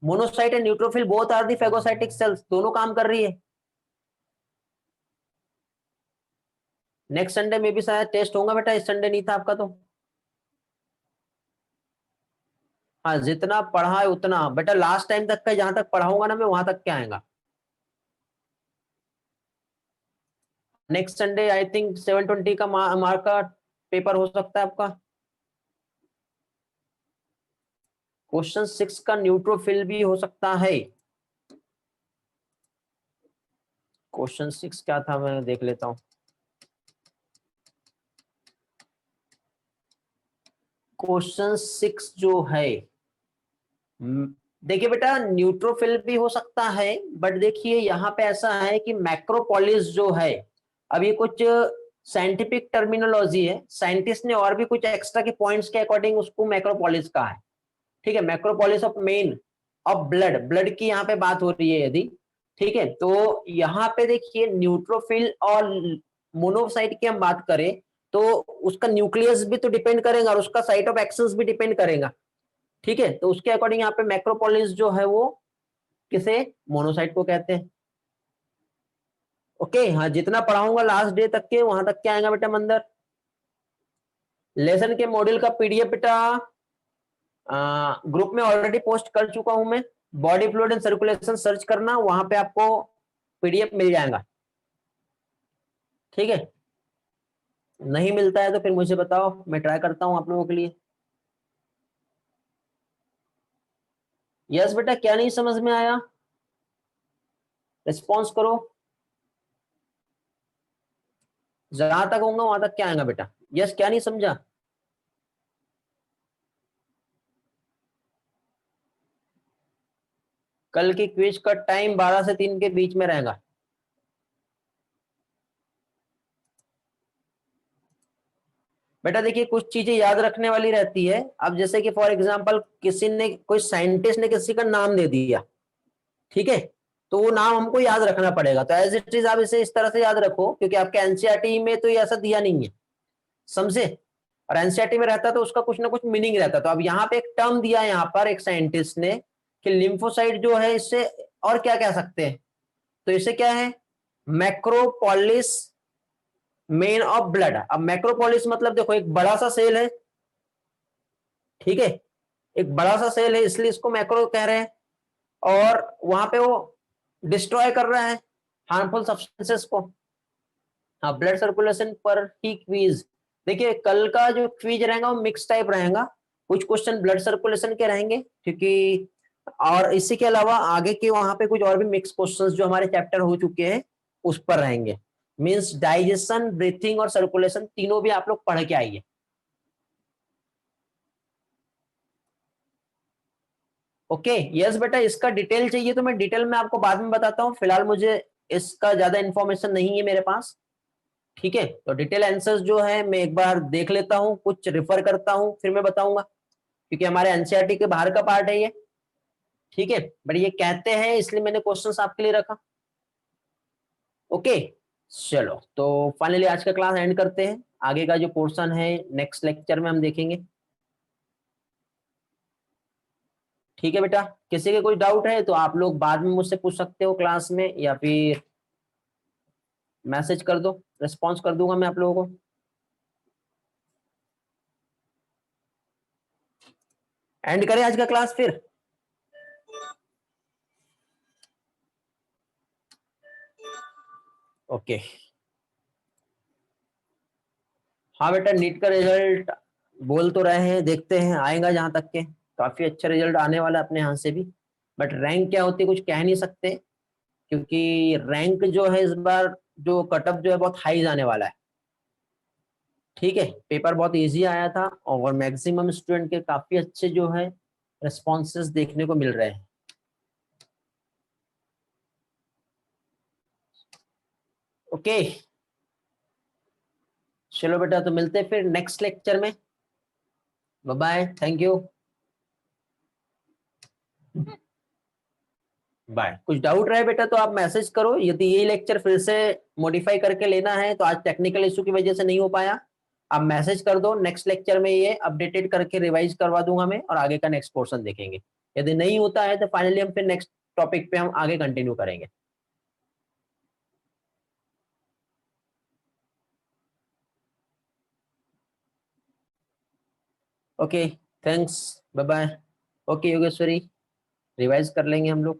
monocyte and neutrophil both are the phagocytic cells, दोनों काम कर रही है। नेक्स्ट संडे में भी शायद टेस्ट होगा बेटा, इस संडे नहीं था आपका तो। हाँ जितना पढ़ा है उतना बेटा, लास्ट टाइम तक का जहां तक पढ़ाऊंगा ना मैं वहां तक क्या आएगा। नेक्स्ट संडे आई थिंक 720 का मार्क का पेपर हो सकता है आपका। क्वेश्चन 6 का न्यूट्रोफिल भी हो सकता है। क्वेश्चन 6 क्या था मैं देख लेता हूं। क्वेश्चन 6 जो है, देखिए बेटा न्यूट्रोफिल भी हो सकता है, बट देखिए यहाँ पे ऐसा है कि मैक्रोपोलिस जो है, अब ये कुछ साइंटिफिक टर्मिनोलॉजी है, साइंटिस्ट ने और भी कुछ एक्स्ट्रा के पॉइंट्स के अकॉर्डिंग उसको मैक्रोपोलिस कहा है, ठीक है। Macropolis of men of blood, blood की यहाँ पे बात हो रही है यदि, ठीक है, तो यहाँ पे देखिए न्यूट्रोफिल और मोनोसाइट की हम बात करें तो उसका न्यूक्लियस भी तो डिपेंड करेगा और उसका साइट ऑफ एक्शन भी डिपेंड करेगा, ठीक है। तो उसके अकॉर्डिंग यहाँ पे मैक्रोपोलिस जो है वो किसे, मोनोसाइट को कहते हैं। ओके हाँ, जितना पढ़ाऊंगा लास्ट डे तक के वहां तक क्या आएगा बेटा मंदर। लेसन के मॉड्यूल का पीडीएफ बेटा ग्रुप में ऑलरेडी पोस्ट कर चुका हूं मैं, body fluid and circulation search करना, वहां पे आपको पीडीएफ मिल जाएगा, ठीक है। नहीं मिलता है तो फिर मुझे बताओ, मैं ट्राई करता हूं आप लोगों के लिए। यस बेटा, क्या नहीं समझ में आया, रिस्पॉन्स करो। जहां तक होगा वहां तक क्या आएगा बेटा, यस क्या नहीं समझा। कल की क्विज का टाइम 12 से 3 के बीच में रहेगा। बेटा देखिए कुछ चीजें याद रखने वाली रहती है। अब जैसे कि फॉर एग्जांपल किसी ने, कोई साइंटिस्ट ने किसी का नाम दे दिया, ठीक है, तो वो नाम हमको याद रखना पड़ेगा। तो एज इट इज आप इसे इस तरह से याद रखो, क्योंकि आपके एनसीईआरटी में तो ये ऐसा दिया नहीं है, समझे। और एनसीईआरटी में रहता तो उसका कुछ ना कुछ मीनिंग रहता। तो अब यहाँ पे एक टर्म दिया है यहाँ पर एक साइंटिस्ट ने कि लिम्फोसाइट जो है, इससे और क्या कह सकते हैं, तो इसे क्या है, मैक्रोपोलिस मेन ऑफ ब्लड। अब मैक्रोपोलिस मतलब देखो एक बड़ा सा सेल है, ठीक है, एक बड़ा सा सेल है, इसलिए इसको मैक्रो कह रहे हैं। और वहां पे वो डिस्ट्रॉय कर रहा है हार्मफुल सब्सटेंसेस को। हाँ, ब्लड सर्कुलेशन पर ही क्विज। देखिए कल का जो क्विज रहेगा वो मिक्स टाइप रहेगा, कुछ क्वेश्चन ब्लड सर्कुलेशन के रहेंगे, क्योंकि और इसी के अलावा आगे के वहां पे कुछ और भी मिक्स क्वेश्चंस जो हमारे चैप्टर हो चुके हैं उस पर रहेंगे। मींस डाइजेशन, ब्रीथिंग और सर्कुलेशन तीनों भी आप लोग पढ़ के आइए। ओके यस बेटा, इसका डिटेल चाहिए तो मैं डिटेल में आपको बाद में बताता हूँ, फिलहाल मुझे इसका ज्यादा इंफॉर्मेशन नहीं है मेरे पास, ठीक है। तो डिटेल आंसर्स जो है मैं एक बार देख लेता हूँ, कुछ रिफर करता हूँ, फिर मैं बताऊंगा, क्योंकि हमारे एनसीईआरटी के बाहर का पार्ट है ये, ठीक है। बट ये कहते हैं इसलिए मैंने क्वेश्चंस आपके लिए रखा। ओके चलो, तो फाइनली आज का क्लास एंड करते हैं। आगे का जो पोर्शन है नेक्स्ट लेक्चर में हम देखेंगे, ठीक है बेटा। किसी के कोई डाउट है तो आप लोग बाद में मुझसे पूछ सकते हो क्लास में, या फिर मैसेज कर दो, रिस्पॉन्स कर दूंगा मैं आप लोगों को। एंड करें आज का क्लास फिर। ओके हाँ बेटा, नीट का रिजल्ट बोल तो रहे हैं, देखते हैं आएगा, जहां तक के काफी अच्छा रिजल्ट आने वाला है अपने यहाँ से भी। बट रैंक क्या होती है कुछ कह नहीं सकते, क्योंकि रैंक जो है इस बार जो कटअप जो है बहुत हाई जाने वाला है, ठीक है। पेपर बहुत इजी आया था और मैक्सिमम स्टूडेंट के काफी अच्छे जो है रेस्पॉन्सेस देखने को मिल रहे हैं। ओके चलो बेटा, तो मिलते हैं फिर नेक्स्ट लेक्चर में। Bye bye, thank you, bye. कुछ डाउट रहे बेटा तो आप मैसेज करो, यदि ये लेक्चर फिर से मॉडिफाई करके लेना है तो आज टेक्निकल इशू की वजह से नहीं हो पाया, आप मैसेज कर दो, नेक्स्ट लेक्चर में ये अपडेटेड करके रिवाइज करवा दूंगा मैं और आगे का नेक्स्ट पोर्शन देखेंगे। यदि नहीं होता है तो फाइनली हम फिर नेक्स्ट टॉपिक पे हम आगे कंटिन्यू करेंगे। Okay thanks, bye bye. Okay Yogeshwari, revise कर लेंगे हम लोग।